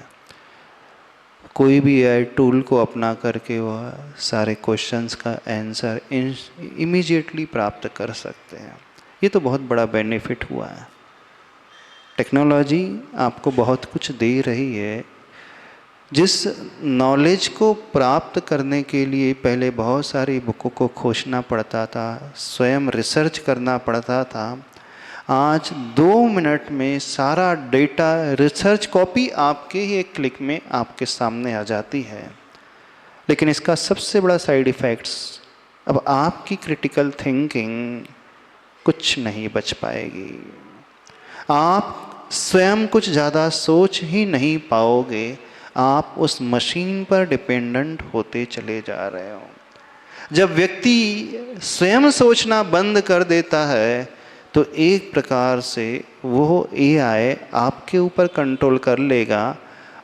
कोई भी एआई टूल को अपना करके वह सारे क्वेश्चंस का आंसर इमीडिएटली प्राप्त कर सकते हैं। ये तो बहुत बड़ा बेनिफिट हुआ है। टेक्नोलॉजी आपको बहुत कुछ दे रही है। जिस नॉलेज को प्राप्त करने के लिए पहले बहुत सारी बुकों को खोजना पड़ता था, स्वयं रिसर्च करना पड़ता था, आज 2 मिनट में सारा डेटा, रिसर्च कॉपी आपके ही एक क्लिक में आपके सामने आ जाती है। लेकिन इसका सबसे बड़ा साइड इफ़ेक्ट्स, अब आपकी क्रिटिकल थिंकिंग कुछ नहीं बच पाएगी। आप स्वयं कुछ ज़्यादा सोच ही नहीं पाओगे। आप उस मशीन पर डिपेंडेंट होते चले जा रहे हो। जब व्यक्ति स्वयं सोचना बंद कर देता है तो एक प्रकार से वो एआई आपके ऊपर कंट्रोल कर लेगा।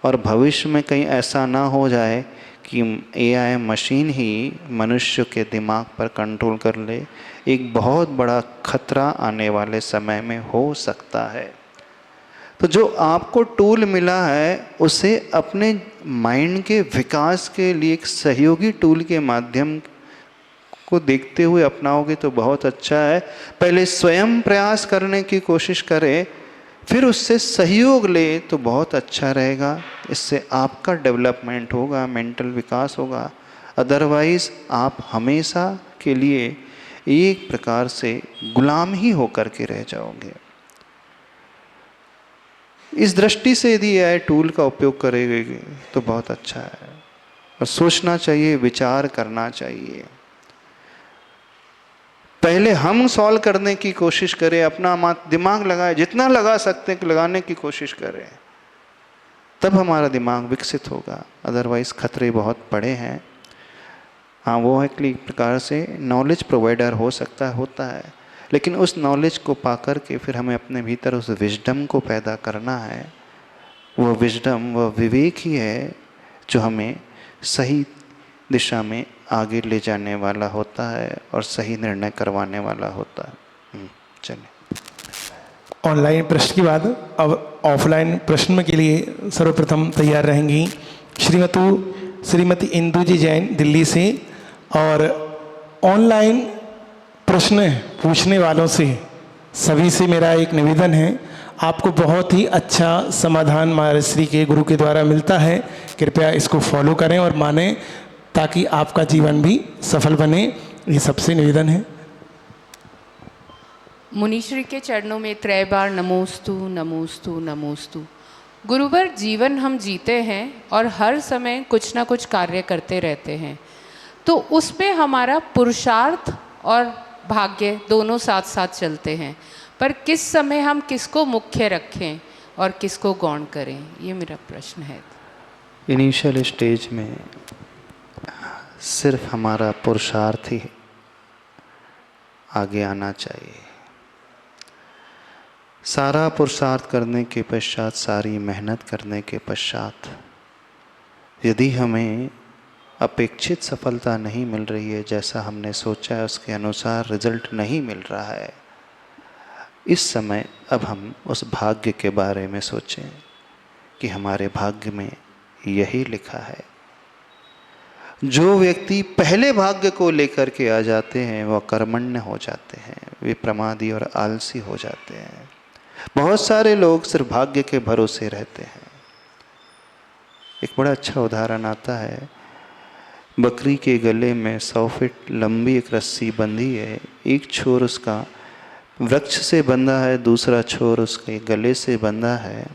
और भविष्य में कहीं ऐसा ना हो जाए कि एआई मशीन ही मनुष्य के दिमाग पर कंट्रोल कर ले। एक बहुत बड़ा खतरा आने वाले समय में हो सकता है। तो जो आपको टूल मिला है उसे अपने माइंड के विकास के लिए एक सहयोगी टूल के माध्यम को देखते हुए अपनाओगे तो बहुत अच्छा है। पहले स्वयं प्रयास करने की कोशिश करें, फिर उससे सहयोग ले तो बहुत अच्छा रहेगा। इससे आपका डेवलपमेंट होगा, मेंटल विकास होगा। अदरवाइज आप हमेशा के लिए एक प्रकार से गुलाम ही होकर के रह जाओगे। इस दृष्टि से यदि एआई टूल का उपयोग करेंगे तो बहुत अच्छा है। और सोचना चाहिए, विचार करना चाहिए। पहले हम सॉल्व करने की कोशिश करें, अपना दिमाग लगाए, जितना लगा सकते हैं लगाने की कोशिश करें, तब हमारा दिमाग विकसित होगा। अदरवाइज खतरे बहुत बड़े हैं। हाँ, वो एक प्रकार से नॉलेज प्रोवाइडर हो सकता होता है, लेकिन उस नॉलेज को पाकर के फिर हमें अपने भीतर उस विजडम को पैदा करना है। वो विजडम, वो विवेक ही है जो हमें सही दिशा में आगे ले जाने वाला होता है और सही निर्णय करवाने वाला होता है। चलिए, ऑनलाइन प्रश्न के बाद अब ऑफलाइन प्रश्न के लिए सर्वप्रथम तैयार रहेंगी श्रीमती इंदु जी जैन दिल्ली से। और ऑनलाइन प्रश्न पूछने वालों से सभी से मेरा एक निवेदन है, आपको बहुत ही अच्छा समाधान महाराज के गुरु के द्वारा मिलता है। कृपया इसको फॉलो करें और मानें, ताकि आपका जीवन भी सफल बने। ये सबसे निवेदन है। मुनीश्री के चरणों में 3 बार नमोस्तु नमोस्तु नमोस्तु। गुरुवर, जीवन हम जीते हैं और हर समय कुछ ना कुछ कार्य करते रहते हैं, तो उसमें हमारा पुरुषार्थ और भाग्य दोनों साथ साथ चलते हैं, पर किस समय हम किसको मुख्य रखें और किसको गौण करें, ये मेरा प्रश्न है। इनिशियल स्टेज में सिर्फ हमारा पुरुषार्थ ही आगे आना चाहिए। सारा पुरुषार्थ करने के पश्चात, सारी मेहनत करने के पश्चात यदि हमें अपेक्षित सफलता नहीं मिल रही है, जैसा हमने सोचा है उसके अनुसार रिजल्ट नहीं मिल रहा है, इस समय अब हम उस भाग्य के बारे में सोचें कि हमारे भाग्य में यही लिखा है। जो व्यक्ति पहले भाग्य को लेकर के आ जाते हैं वह कर्मण्य हो जाते हैं, वे प्रमादी और आलसी हो जाते हैं। बहुत सारे लोग सिर्फ भाग्य के भरोसे रहते हैं। एक बड़ा अच्छा उदाहरण आता है, बकरी के गले में 100 फीट लंबी एक रस्सी बंधी है, एक छोर उसका वृक्ष से बंधा है, दूसरा छोर उसके गले से बंधा है।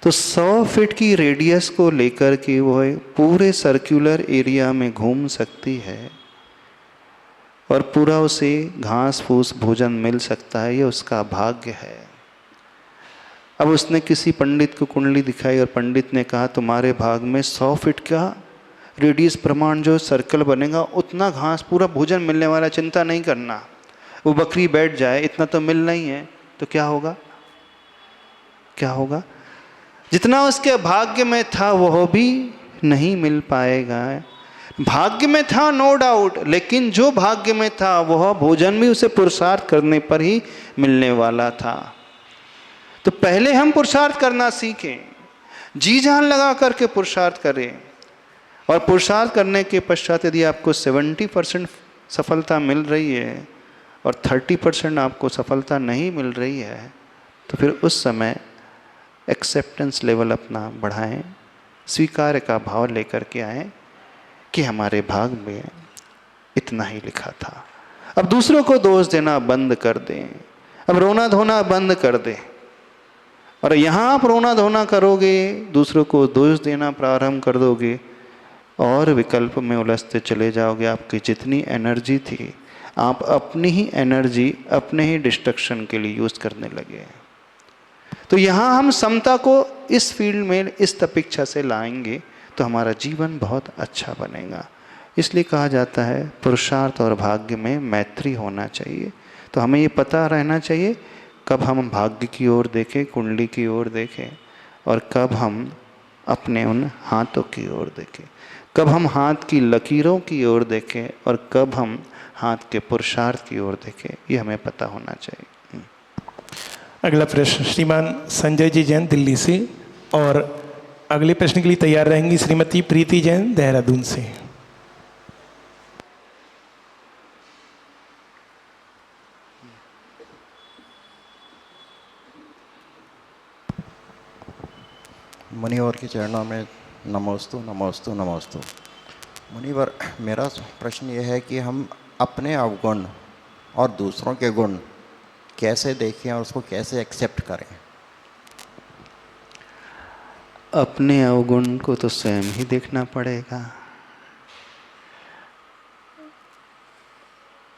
तो 100 फीट की रेडियस को लेकर के वह पूरे सर्कुलर एरिया में घूम सकती है और पूरा उसे घास फूस भोजन मिल सकता है, ये उसका भाग्य है। अब उसने किसी पंडित को कुंडली दिखाई और पंडित ने कहा तुम्हारे भाग में 100 फीट का रेडियस प्रमाण जो सर्कल बनेगा उतना घास पूरा भोजन मिलने वाला, चिंता नहीं करना। वो बकरी बैठ जाए, इतना तो मिलना ही है, तो क्या होगा? क्या होगा? जितना उसके भाग्य में था वह भी नहीं मिल पाएगा। भाग्य में था नो डाउट, लेकिन जो भाग्य में था वह भोजन भी उसे पुरुषार्थ करने पर ही मिलने वाला था। तो पहले हम पुरुषार्थ करना सीखें, जी जान लगा करके पुरुषार्थ करें, और पुरुषार्थ करने के पश्चात यदि आपको 70% सफलता मिल रही है और 30% आपको सफलता नहीं मिल रही है, तो फिर उस समय एक्सेप्टेंस लेवल अपना बढ़ाएं, स्वीकार का भाव लेकर के आएँ कि हमारे भाग में इतना ही लिखा था। अब दूसरों को दोष देना बंद कर दें, अब रोना धोना बंद कर दें। और यहाँ आप रोना धोना करोगे, दूसरों को दोष देना प्रारंभ कर दोगे और विकल्प में उलझते चले जाओगे। आपकी जितनी एनर्जी थी, आप अपनी ही एनर्जी अपने ही डिस्ट्रक्शन के लिए यूज़ करने लगे। तो यहाँ हम समता को इस फील्ड में इस तपिक्षा से लाएंगे तो हमारा जीवन बहुत अच्छा बनेगा। इसलिए कहा जाता है पुरुषार्थ और भाग्य में मैत्री होना चाहिए। तो हमें ये पता रहना चाहिए कब हम भाग्य की ओर देखें, कुंडली की ओर देखें, और कब हम अपने उन हाथों की ओर देखें, कब हम हाथ की लकीरों की ओर देखें और कब हम हाथ के पुरुषार्थ की ओर देखें, ये हमें पता होना चाहिए। अगला प्रश्न श्रीमान संजय जी जैन दिल्ली से, और अगले प्रश्न के लिए तैयार रहेंगी श्रीमती प्रीति जैन देहरादून से। मुनिवर के चरणों में नमोस्तु नमोस्तु नमोस्तु। मुनिवर, मेरा प्रश्न यह है कि हम अपने अवगुण और दूसरों के गुण कैसे देखें और उसको कैसे एक्सेप्ट करें? अपने अवगुण को तो स्वयं ही देखना पड़ेगा,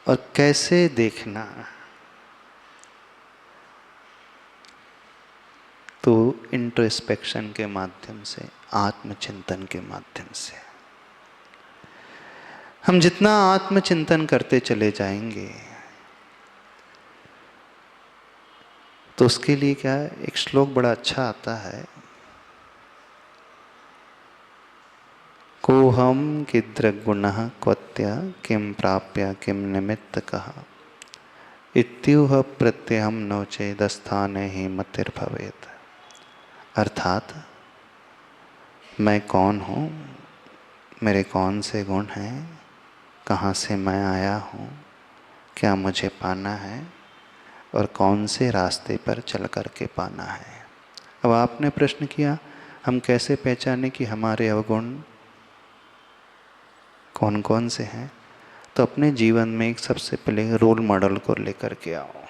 और कैसे देखना, तो इंट्रोस्पेक्शन के माध्यम से, आत्मचिंतन के माध्यम से। हम जितना आत्मचिंतन करते चले जाएंगे तो उसके लिए क्या है, एक श्लोक बड़ा अच्छा आता है, कोहम किद्रगुणः क्वत्य किम प्राप्य किम निमित्तकः इत्युह प्रत्यहम नो चेदस्थाने ही मतिर्भवेत्। अर्थात मैं कौन हूँ, मेरे कौन से गुण हैं, कहाँ से मैं आया हूँ, क्या मुझे पाना है और कौन से रास्ते पर चल कर के पाना है। अब आपने प्रश्न किया हम कैसे पहचाने कि हमारे अवगुण कौन कौन से हैं, तो अपने जीवन में एक सबसे पहले रोल मॉडल को लेकर के आओ।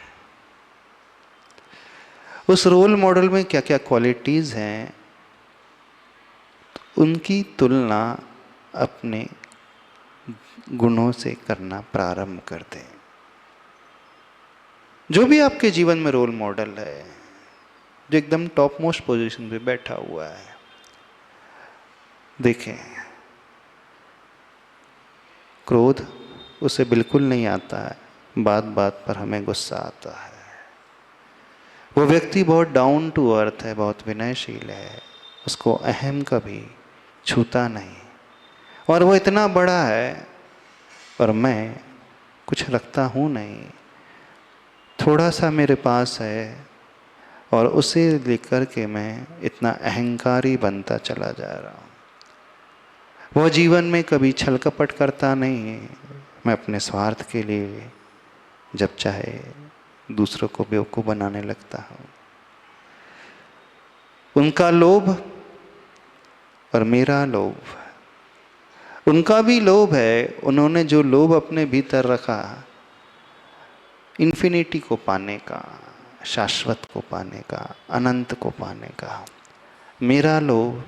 उस रोल मॉडल में क्या क्या क्वालिटीज़ हैं उनकी तुलना अपने गुणों से करना प्रारंभ कर दें। जो भी आपके जीवन में रोल मॉडल है, जो एकदम टॉप मोस्ट पोजीशन पे बैठा हुआ है, देखें, क्रोध उसे बिल्कुल नहीं आता है, बात बात पर हमें गुस्सा आता है। वो व्यक्ति बहुत डाउन टू अर्थ है, बहुत विनयशील है, उसको अहम कभी छूता नहीं, और वो इतना बड़ा है और मैं कुछ रखता हूँ नहीं, थोड़ा सा मेरे पास है और उसे लेकर के मैं इतना अहंकारी बनता चला जा रहा हूँ। वह जीवन में कभी छल कपट करता नहीं, मैं अपने स्वार्थ के लिए जब चाहे दूसरों को बेवकूफ़ बनाने लगता हूँ। उनका लोभ और मेरा लोभ, उनका भी लोभ है, उन्होंने जो लोभ अपने भीतर रखा इन्फिनिटी को पाने का, शाश्वत को पाने का, अनंत को पाने का। मेरा लोभ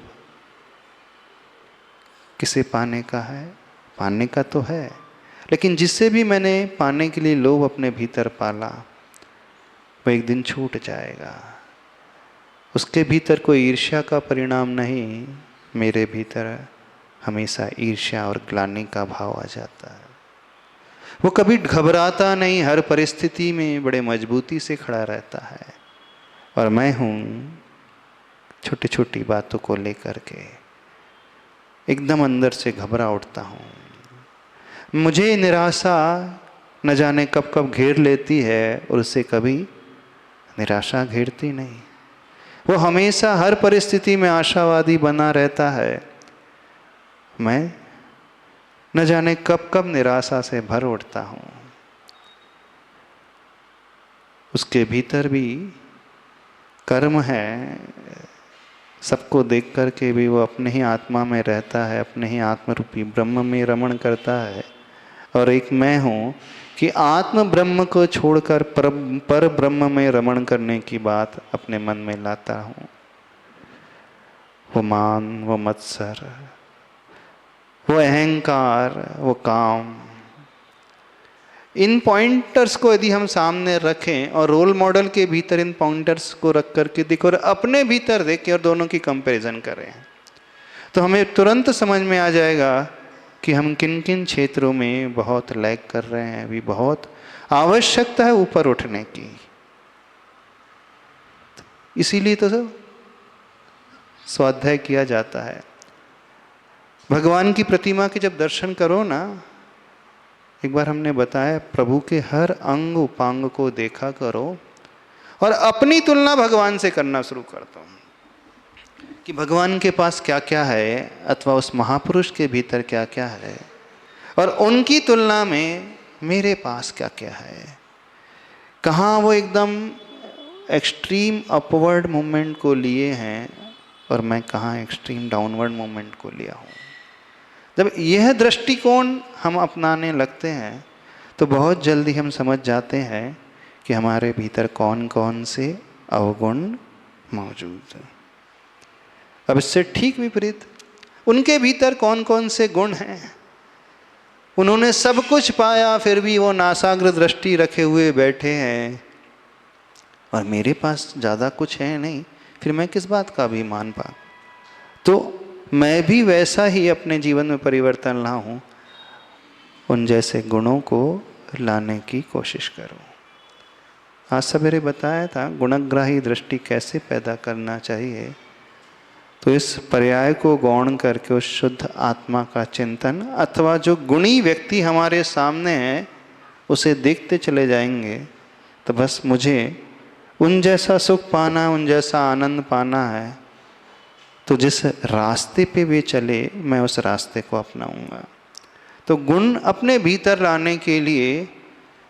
किसे पाने का है? पाने का तो है, लेकिन जिससे भी मैंने पाने के लिए लोभ अपने भीतर पाला, वो एक दिन छूट जाएगा। उसके भीतर कोई ईर्ष्या का परिणाम नहीं, मेरे भीतर हमेशा ईर्ष्या और ग्लानि का भाव आ जाता है। वो कभी घबराता नहीं, हर परिस्थिति में बड़े मजबूती से खड़ा रहता है, और मैं हूँ छोटी छोटी बातों को लेकर के एकदम अंदर से घबरा उठता हूँ। मुझे निराशा न जाने कब कब घेर लेती है, और उससे कभी निराशा घेरती नहीं। वो हमेशा हर परिस्थिति में आशावादी बना रहता है, मैं न जाने कब कब निराशा से भर उठता हूँ। उसके भीतर भी कर्म है, सबको देख कर के भी वो अपने ही आत्मा में रहता है, अपने ही आत्मरूपी ब्रह्म में रमण करता है। और एक मैं हूँ कि आत्म ब्रह्म को छोड़कर पर ब्रह्म में रमण करने की बात अपने मन में लाता हूँ। वो मान, वो मत्सर, वो अहंकार, वो काम, इन पॉइंटर्स को यदि हम सामने रखें और रोल मॉडल के भीतर इन पॉइंटर्स को रख करके देखो और अपने भीतर देखें और दोनों की कंपैरिजन करें, तो हमें तुरंत समझ में आ जाएगा कि हम किन किन क्षेत्रों में बहुत लैग कर रहे हैं। अभी बहुत आवश्यकता है ऊपर उठने की। इसीलिए तो सब स्वाध्याय किया जाता है। भगवान की प्रतिमा के जब दर्शन करो ना, एक बार हमने बताया, प्रभु के हर अंग उपांग को देखा करो और अपनी तुलना भगवान से करना शुरू कर दो कि भगवान के पास क्या क्या है, अथवा उस महापुरुष के भीतर क्या क्या है, और उनकी तुलना में मेरे पास क्या क्या है। कहाँ वो एकदम एक्सट्रीम अपवर्ड मूवमेंट को लिए हैं और मैं कहाँ एक्सट्रीम डाउनवर्ड मूवमेंट को लिया हूँ। जब यह दृष्टिकोण हम अपनाने लगते हैं तो बहुत जल्दी हम समझ जाते हैं कि हमारे भीतर कौन कौन से अवगुण मौजूद हैं। अब इससे ठीक विपरीत, उनके भीतर कौन कौन से गुण हैं। उन्होंने सब कुछ पाया, फिर भी वो नासाग्र दृष्टि रखे हुए बैठे हैं, और मेरे पास ज़्यादा कुछ है नहीं, फिर मैं किस बात का अभिमान पाऊं। तो मैं भी वैसा ही अपने जीवन में परिवर्तन लाऊं, उन जैसे गुणों को लाने की कोशिश करूं। आज सवेरे बताया था गुणग्राही दृष्टि कैसे पैदा करना चाहिए। तो इस पर्याय को गौण करके उस शुद्ध आत्मा का चिंतन, अथवा जो गुणी व्यक्ति हमारे सामने है उसे देखते चले जाएंगे, तो बस मुझे उन जैसा सुख पाना, उन जैसा आनंद पाना है, तो जिस रास्ते पे वे चले मैं उस रास्ते को अपनाऊंगा। तो गुण अपने भीतर लाने के लिए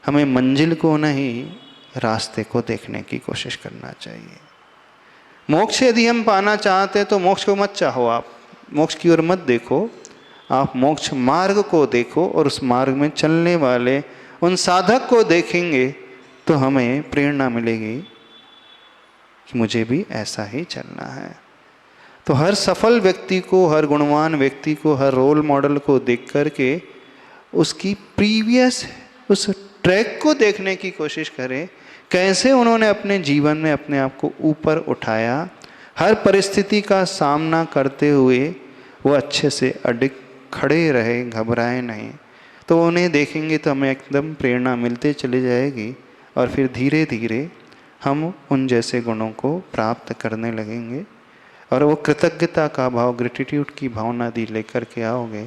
हमें मंजिल को नहीं, रास्ते को देखने की कोशिश करना चाहिए। मोक्ष यदि हम पाना चाहते हैं तो मोक्ष को मत चाहो, आप मोक्ष की ओर मत देखो, आप मोक्ष मार्ग को देखो, और उस मार्ग में चलने वाले उन साधक को देखेंगे तो हमें प्रेरणा मिलेगी कि मुझे भी ऐसा ही चलना है। तो हर सफल व्यक्ति को, हर गुणवान व्यक्ति को, हर रोल मॉडल को देख कर के उसकी प्रीवियस उस ट्रैक को देखने की कोशिश करें, कैसे उन्होंने अपने जीवन में अपने आप को ऊपर उठाया, हर परिस्थिति का सामना करते हुए वो अच्छे से अडिग खड़े रहे, घबराए नहीं। तो उन्हें देखेंगे तो हमें एकदम प्रेरणा मिलते चली जाएगी और फिर धीरे धीरे हम उन जैसे गुणों को प्राप्त करने लगेंगे। और वो कृतज्ञता का भाव, ग्रेटिट्यूड की भावना दी लेकर के आओगे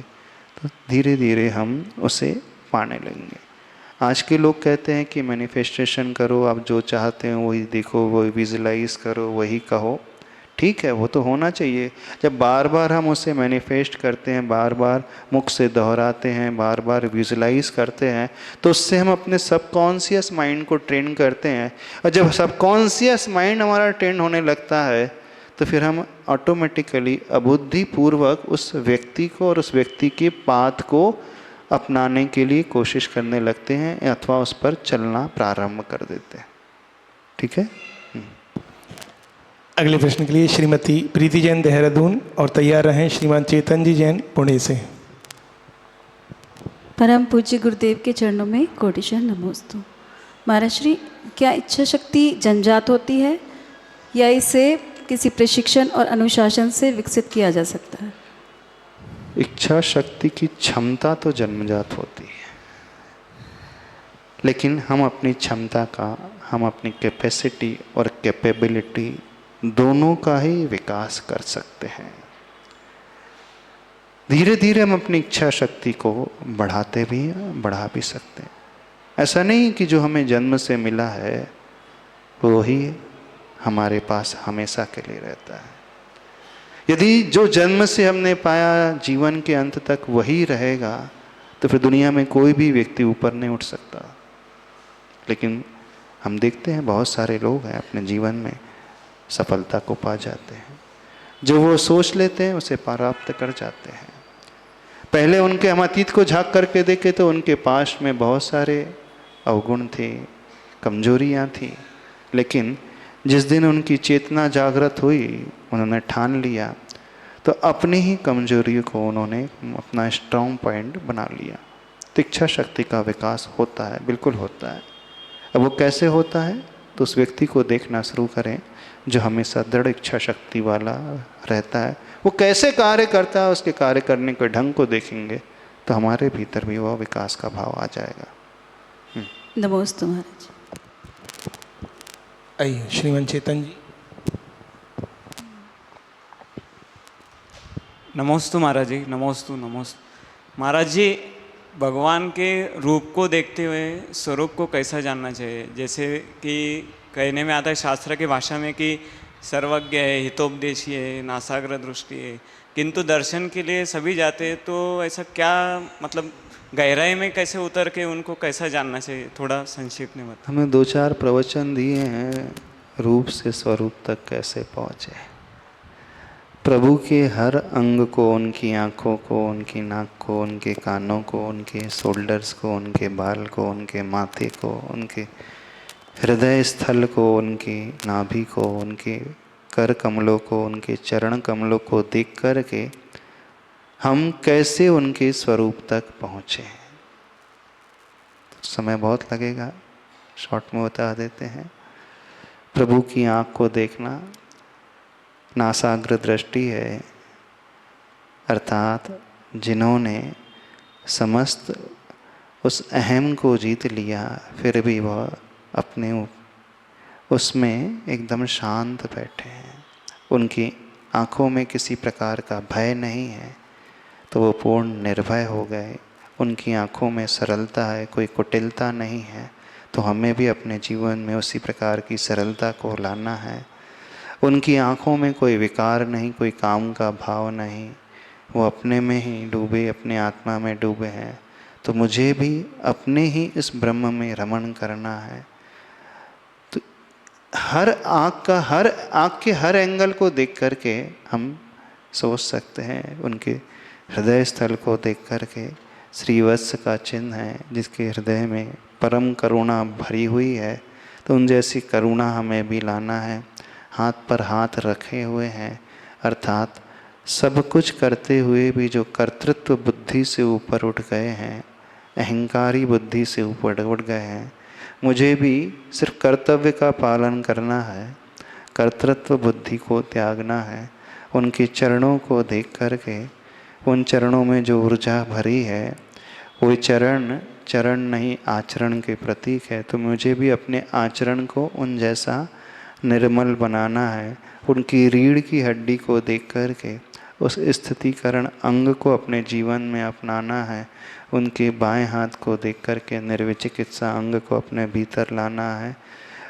तो धीरे धीरे हम उसे पाने लगेंगे। आज के लोग कहते हैं कि मैनिफेस्टेशन करो, आप जो चाहते हो वही देखो, वही विजुलाइज करो, वही कहो। ठीक है, वो तो होना चाहिए। जब बार बार हम उसे मैनिफेस्ट करते हैं, बार बार मुख से दोहराते हैं, बार बार विजुलाइज करते हैं, तो उससे हम अपने सबकॉन्शियस माइंड को ट्रेन करते हैं। और जब सबकॉन्शियस माइंड हमारा ट्रेन होने लगता है तो फिर हम ऑटोमेटिकली अबुद्धिपूर्वक उस व्यक्ति को और उस व्यक्ति के पाथ को अपनाने के लिए कोशिश करने लगते हैं अथवा उस पर चलना प्रारंभ कर देते हैं। ठीक है। अगले प्रश्न के लिए श्रीमती प्रीति जैन देहरादून और तैयार रहें श्रीमान चेतन जी जैन पुणे से। परम पूज्य गुरुदेव के चरणों में कोटिशः नमोस्तु। महाराज श्री, क्या इच्छा शक्ति जन्मजात होती है या इसे किसी प्रशिक्षण और अनुशासन से विकसित किया जा सकता है? इच्छा शक्ति की क्षमता तो जन्मजात होती है, लेकिन हम अपनी क्षमता का, हम अपनी कैपेसिटी और कैपेबिलिटी दोनों का ही विकास कर सकते हैं। धीरे धीरे हम अपनी इच्छा शक्ति को बढ़ाते भी हैं, बढ़ा भी सकते हैं। ऐसा नहीं कि जो हमें जन्म से मिला है वो ही हमारे पास हमेशा के लिए रहता है। यदि जो जन्म से हमने पाया जीवन के अंत तक वही रहेगा तो फिर दुनिया में कोई भी व्यक्ति ऊपर नहीं उठ सकता। लेकिन हम देखते हैं बहुत सारे लोग हैं अपने जीवन में सफलता को पा जाते हैं, जो वो सोच लेते हैं उसे प्राप्त कर जाते हैं। पहले उनके हम अतीत को झांक करके देखे तो उनके पास में बहुत सारे अवगुण थे, कमजोरियां थी, लेकिन जिस दिन उनकी चेतना जागृत हुई, उन्होंने ठान लिया तो अपनी ही कमजोरियों को उन्होंने अपना स्ट्रॉन्ग पॉइंट बना लिया। तो इच्छा शक्ति का विकास होता है, बिल्कुल होता है। अब वो कैसे होता है तो उस व्यक्ति को देखना शुरू करें जो हमेशा दृढ़ इच्छा शक्ति वाला रहता है। वो कैसे कार्य करता है, उसके कार्य करने के ढंग को देखेंगे तो हमारे भीतर भी वह विकास का भाव आ जाएगा। नमोस्तु महाराज। आइए श्रीमान चेतन जी। नमोस्तु महाराज जी, नमोस्तु नमोस्तु। महाराज जी, भगवान के रूप को देखते हुए स्वरूप को कैसा जानना चाहिए? जैसे कि कहने में आता है शास्त्र की भाषा में कि सर्वज्ञ है, हितोपदेशी है, नासाग्र दृष्टि है, किंतु दर्शन के लिए सभी जाते हैं। तो ऐसा क्या मतलब गहराई में कैसे उतर के उनको कैसा जानना चाहिए? थोड़ा संक्षिप्त में बताओ। हमें 2-4 प्रवचन दिए हैं रूप से स्वरूप तक कैसे पहुँचे। प्रभु के हर अंग को, उनकी आँखों को, उनकी नाक को, उनके कानों को, उनके शोल्डर्स को, उनके बाल को, उनके माथे को, उनके हृदय स्थल को, उनकी नाभि को, उनके कर कमलों को, उनके चरण कमलों को देख कर के हम कैसे उनके स्वरूप तक पहुँचे। समय बहुत लगेगा, शॉर्ट में बता देते हैं। प्रभु की आँख को देखना नासाग्र दृष्टि है, अर्थात जिन्होंने समस्त उस अहम को जीत लिया फिर भी वह अपने उसमें एकदम शांत बैठे हैं। उनकी आँखों में किसी प्रकार का भय नहीं है तो वो पूर्ण निर्भय हो गए। उनकी आँखों में सरलता है, कोई कुटिलता नहीं है। तो हमें भी अपने जीवन में उसी प्रकार की सरलता को लाना है। उनकी आँखों में कोई विकार नहीं, कोई काम का भाव नहीं, वो अपने में ही डूबे, अपने आत्मा में डूबे हैं। तो मुझे भी अपने ही इस ब्रह्म में रमण करना है। तो हर आँख के हर एंगल को देख करके हम सोच सकते हैं। उनके हृदय स्थल को देख करके श्रीवत्स का चिन्ह है जिसके हृदय में परम करुणा भरी हुई है। तो उन जैसी करुणा हमें भी लाना है। हाथ पर हाथ रखे हुए हैं, अर्थात सब कुछ करते हुए भी जो कर्तृत्व बुद्धि से ऊपर उठ गए हैं, अहंकारी बुद्धि से ऊपर उठ गए हैं, मुझे भी सिर्फ कर्तव्य का पालन करना है, कर्तृत्व बुद्धि को त्यागना है। उनके चरणों को देख करके, उन चरणों में जो ऊर्जा भरी है, वो चरण नहीं आचरण के प्रतीक है। तो मुझे भी अपने आचरण को उन जैसा निर्मल बनाना है। उनकी रीढ़ की हड्डी को देख करके उस स्थितिकरण अंग को अपने जीवन में अपनाना है। उनके बाएं हाथ को देख करके निर्विचिकित्सा अंग को अपने भीतर लाना है।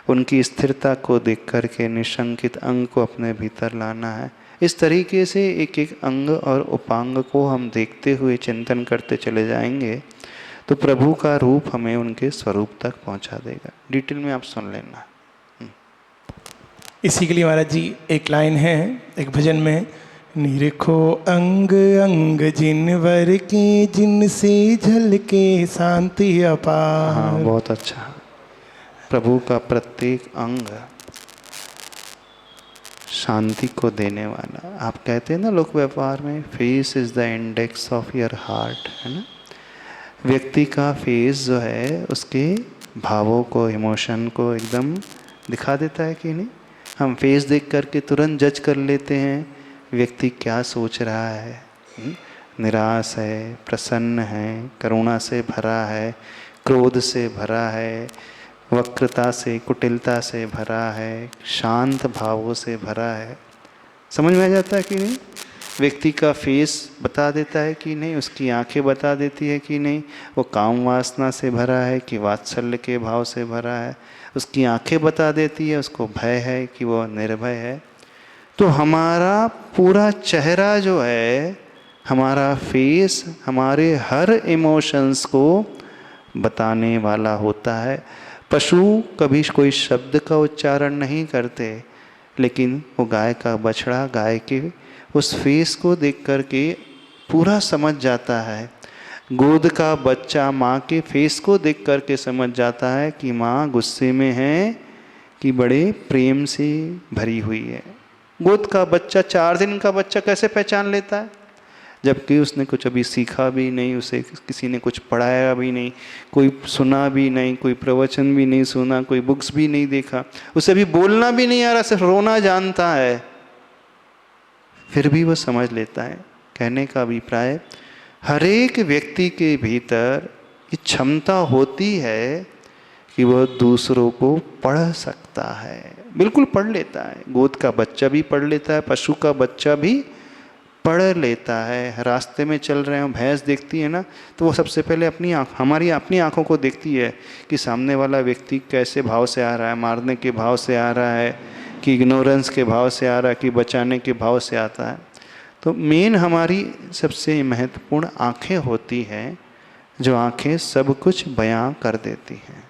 उनकी स्थिरता को देख करके निशंकित अंग को अपने भीतर लाना है। इस तरीके से एक एक अंग और उपांग को हम देखते हुए चिंतन करते चले जाएंगे तो प्रभु का रूप हमें उनके स्वरूप तक पहुंचा देगा। डिटेल में आप सुन लेना। इसी के लिए महाराज जी एक लाइन है एक भजन में, निरखो अंग अंग जिनवर के, जिनसे झलके शांति अपार। हाँ, बहुत अच्छा। प्रभु का प्रत्येक अंग शांति को देने वाला। आप कहते हैं ना लोक व्यापार में, face is the index of your heart, है ना। व्यक्ति का फेस जो है उसके भावों को, इमोशन को एकदम दिखा देता है कि नहीं। हम फेस देख करके तुरंत जज कर लेते हैं व्यक्ति क्या सोच रहा है। निराश है, प्रसन्न है, करुणा से भरा है, क्रोध से भरा है, वक्रता से, कुटिलता से भरा है, शांत भावों से भरा है। समझ में आ जाता है कि नहीं। व्यक्ति का फेस बता देता है कि नहीं, उसकी आंखें बता देती है कि नहीं, वो काम वासना से भरा है कि वात्सल्य के भाव से भरा है। उसकी आंखें बता देती है उसको भय है कि वो निर्भय है। तो हमारा पूरा चेहरा जो है, हमारा फेस हमारे हर इमोशंस को बताने वाला होता है। पशु कभी कोई शब्द का उच्चारण नहीं करते, लेकिन वो गाय का बछड़ा गाय के उस फेस को देख कर के पूरा समझ जाता है। गोद का बच्चा माँ के फेस को देख कर के समझ जाता है कि माँ गुस्से में है कि बड़े प्रेम से भरी हुई है। गोद का बच्चा, 4 दिन का बच्चा कैसे पहचान लेता है, जबकि उसने कुछ अभी सीखा भी नहीं, उसे किसी ने कुछ पढ़ाया भी नहीं, कोई सुना भी नहीं, कोई प्रवचन भी नहीं सुना, कोई बुक्स भी नहीं देखा, उसे अभी बोलना भी नहीं आ रहा, सिर्फ रोना जानता है, फिर भी वो समझ लेता है। कहने का अभिप्राय, हर एक व्यक्ति के भीतर ये क्षमता होती है कि वह दूसरों को पढ़ सकता है। बिल्कुल पढ़ लेता है। गोद का बच्चा भी पढ़ लेता है, पशु का बच्चा भी पढ़ लेता है। रास्ते में चल रहे हो, भैंस देखती है ना, तो वो सबसे पहले हमारी अपनी आँखों को देखती है कि सामने वाला व्यक्ति कैसे भाव से आ रहा है, मारने के भाव से आ रहा है कि इग्नोरेंस के भाव से आ रहा है कि बचाने के भाव से आता है। तो मेन हमारी सबसे महत्वपूर्ण आँखें होती हैं, जो आँखें सब कुछ बयां कर देती हैं।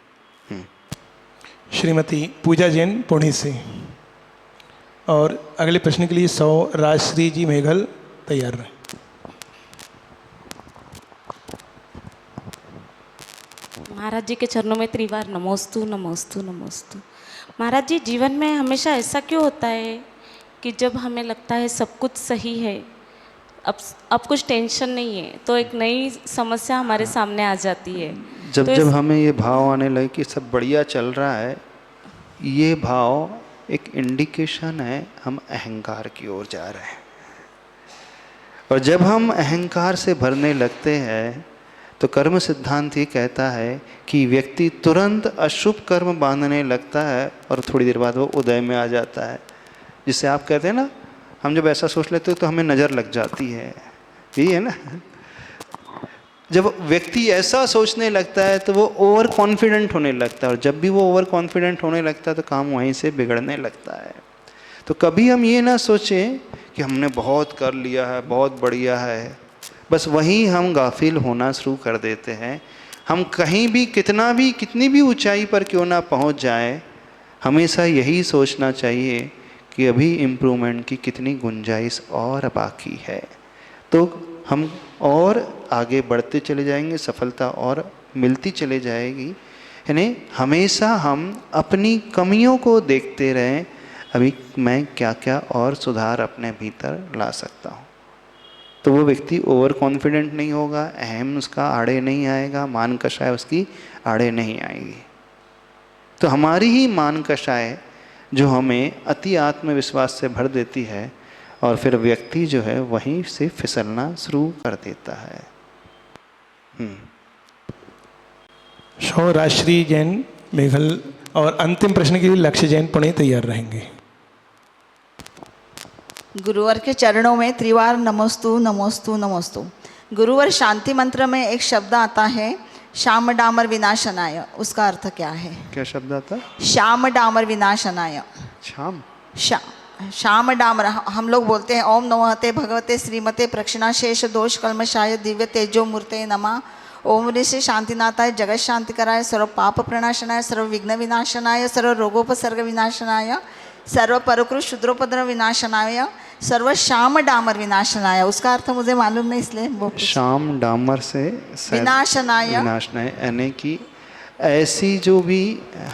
श्रीमती पूजा जैन पुणे से। और अगले प्रश्न के लिए 100 राजश्री जी मेघल तैयार रहे। महाराज जी के चरणों में त्रिवार नमोस्तु नमोस्तु नमोस्तु। महाराज जी, जीवन में हमेशा ऐसा क्यों होता है कि जब हमें लगता है सब कुछ सही है, अब कुछ टेंशन नहीं है, तो एक नई समस्या हमारे सामने आ जाती है। जब हमें ये भाव आने लगे कि सब बढ़िया चल रहा है, ये भाव एक इंडिकेशन है हम अहंकार की ओर जा रहे हैं। और जब हम अहंकार से भरने लगते हैं तो कर्म सिद्धांत ये कहता है कि व्यक्ति तुरंत अशुभ कर्म बांधने लगता है और थोड़ी देर बाद वो उदय में आ जाता है। जिससे आप कहते हैं ना, हम जब ऐसा सोच लेते हैं तो हमें नज़र लग जाती है, यही है ना। जब व्यक्ति ऐसा सोचने लगता है तो वो ओवर कॉन्फिडेंट होने लगता है, और जब भी वो ओवर कॉन्फिडेंट होने लगता है तो काम वहीं से बिगड़ने लगता है। तो कभी हम ये ना सोचें कि हमने बहुत कर लिया है, बहुत बढ़िया है, बस वहीं हम गाफिल होना शुरू कर देते हैं। हम कहीं भी कितनी भी ऊंचाई पर क्यों ना पहुंच जाएं, हमेशा यही सोचना चाहिए कि अभी इम्प्रूवमेंट की कितनी गुंजाइश और बाकी है। तो हम और आगे बढ़ते चले जाएंगे, सफलता और मिलती चले जाएगी। यानी हमेशा हम अपनी कमियों को देखते रहें, अभी मैं क्या क्या और सुधार अपने भीतर ला सकता हूँ। तो वो व्यक्ति ओवर कॉन्फिडेंट नहीं होगा, अहम उसका आड़े नहीं आएगा, मान कषाय उसकी आड़े नहीं आएगी। तो हमारी ही मान कषाय जो हमें अति आत्मविश्वास से भर देती है और फिर व्यक्ति जो है वहीं से फिसलना शुरू कर देता है। शो राजश्री जैन मेघल, और अंतिम प्रश्न के लिए लक्ष्य जैन पुणे तैयार रहेंगे। गुरुवर के चरणों में त्रिवार नमोस्तु नमोस्तु नमोस्तु। गुरुवर, शांति मंत्र में एक शब्द आता है श्याम डामर विनाशनाय, उसका अर्थ क्या है? क्या शब्द आता है? श्याम डामर विनाशनाय। शाम श्याम डामर, हम लोग बोलते हैं ओम नमस्ते भगवते श्रीमते प्रक्षिणाशेष दोष कल्मशाय दिव्य तेजो मूर्ते नमः। ओम ऋषि शांतिनाथाय, जगत शांति कराय, सर्व पाप प्रणाशनाय, सर्व विघ्न विनाशनाय, सर्व रोगोपसर्ग विनाशनाय, सर्व परकृत शुद्रोपद्रव विनाशनाय, सर्व श्याम डामर विनाशनाय। उसका अर्थ मुझे मालूम नहीं, इसलिए वो शाम डामर से विनाशनाय, विनाशनाय यानी कि ऐसी जो भी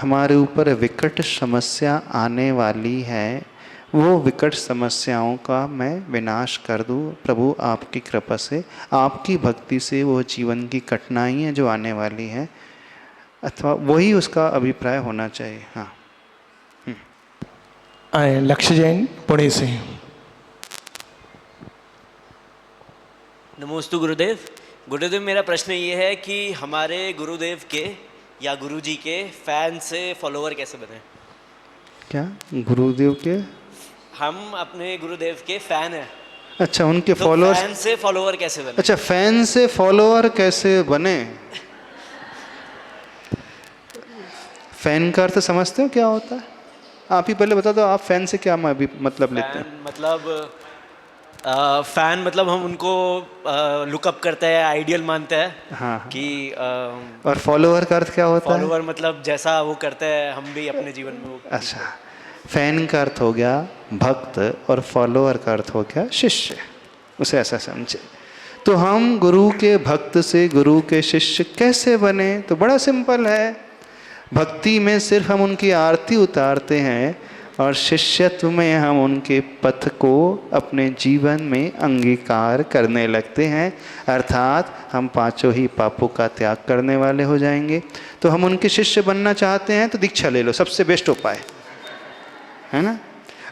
हमारे ऊपर विकट समस्या आने वाली है वो विकट समस्याओं का मैं विनाश कर दूँ प्रभु आपकी कृपा से, आपकी भक्ति से। वो जीवन की कठिनाइयाँ जो आने वाली हैं, अथवा वही उसका अभिप्राय होना चाहिए। हाँ, आए लक्ष्य जैन पुणे से। नमोस्तु गुरुदेव। गुरुदेव, मेरा प्रश्न ये है कि हमारे गुरुदेव के या गुरुजी के फैन से फॉलोवर कैसे बने? क्या गुरुदेव के? हम अपने गुरुदेव के फैन हैं। अच्छा, उनके तो फॉलोअर्स। फैन से फॉलोवर कैसे बने? अच्छा, फैन से फॉलोअर कैसे बने? फैन का अर्थ समझते हो क्या होता है? आप ही पहले बता दो, आप फैन से क्या मतलब लेते हैं? फैन मतलब हम उनको लुकअप करते हैं, आइडियल मानते हैं। हाँ। कि और फॉलोअर का अर्थ क्या होता है? फॉलोवर मतलब जैसा वो करते हैं हम भी अपने जीवन में वो। अच्छा, फैन का अर्थ हो गया भक्त और फॉलोअर का अर्थ हो गया शिष्य। उसे ऐसा समझे। तो हम गुरु के भक्त से गुरु के शिष्य कैसे बने? तो बड़ा सिंपल है। भक्ति में सिर्फ हम उनकी आरती उतारते हैं और शिष्यत्व में हम उनके पथ को अपने जीवन में अंगीकार करने लगते हैं। अर्थात हम पांचों ही पापों का त्याग करने वाले हो जाएंगे। तो हम उनके शिष्य बनना चाहते हैं तो दीक्षा ले लो, सबसे बेस्ट उपाय है ना।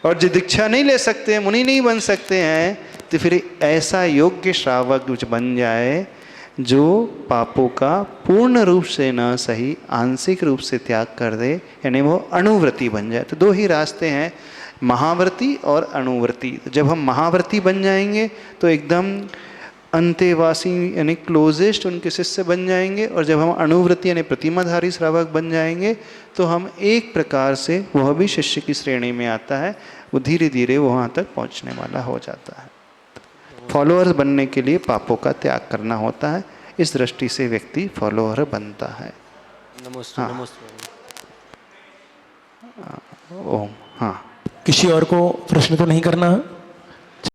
और जो दीक्षा नहीं ले सकते हैं, मुनि नहीं बन सकते हैं, तो फिर ऐसा योग्य श्रावक बन जाए जो पापों का पूर्ण रूप से न सही आंशिक रूप से त्याग कर दे, यानी वो अणुव्रती बन जाए। तो दो ही रास्ते हैं, महाव्रती और अणुव्रती। तो जब हम महाव्रती बन जाएंगे तो एकदम अंतेवासी यानी क्लोजेस्ट उनके शिष्य बन जाएंगे, और जब हम अणुव्रती यानी प्रतिमाधारी श्रावक बन जाएंगे तो हम एक प्रकार से वह भी शिष्य की श्रेणी में आता है, वो धीरे धीरे वहाँ तक पहुँचने वाला हो जाता है। फॉलोअर्स बनने के लिए पापों का त्याग करना होता है, इस दृष्टि से व्यक्ति फॉलोअर बनता है। नमस्ते। हाँ। नमस्ते। ओम। हाँ, किसी और को प्रश्न तो नहीं करना?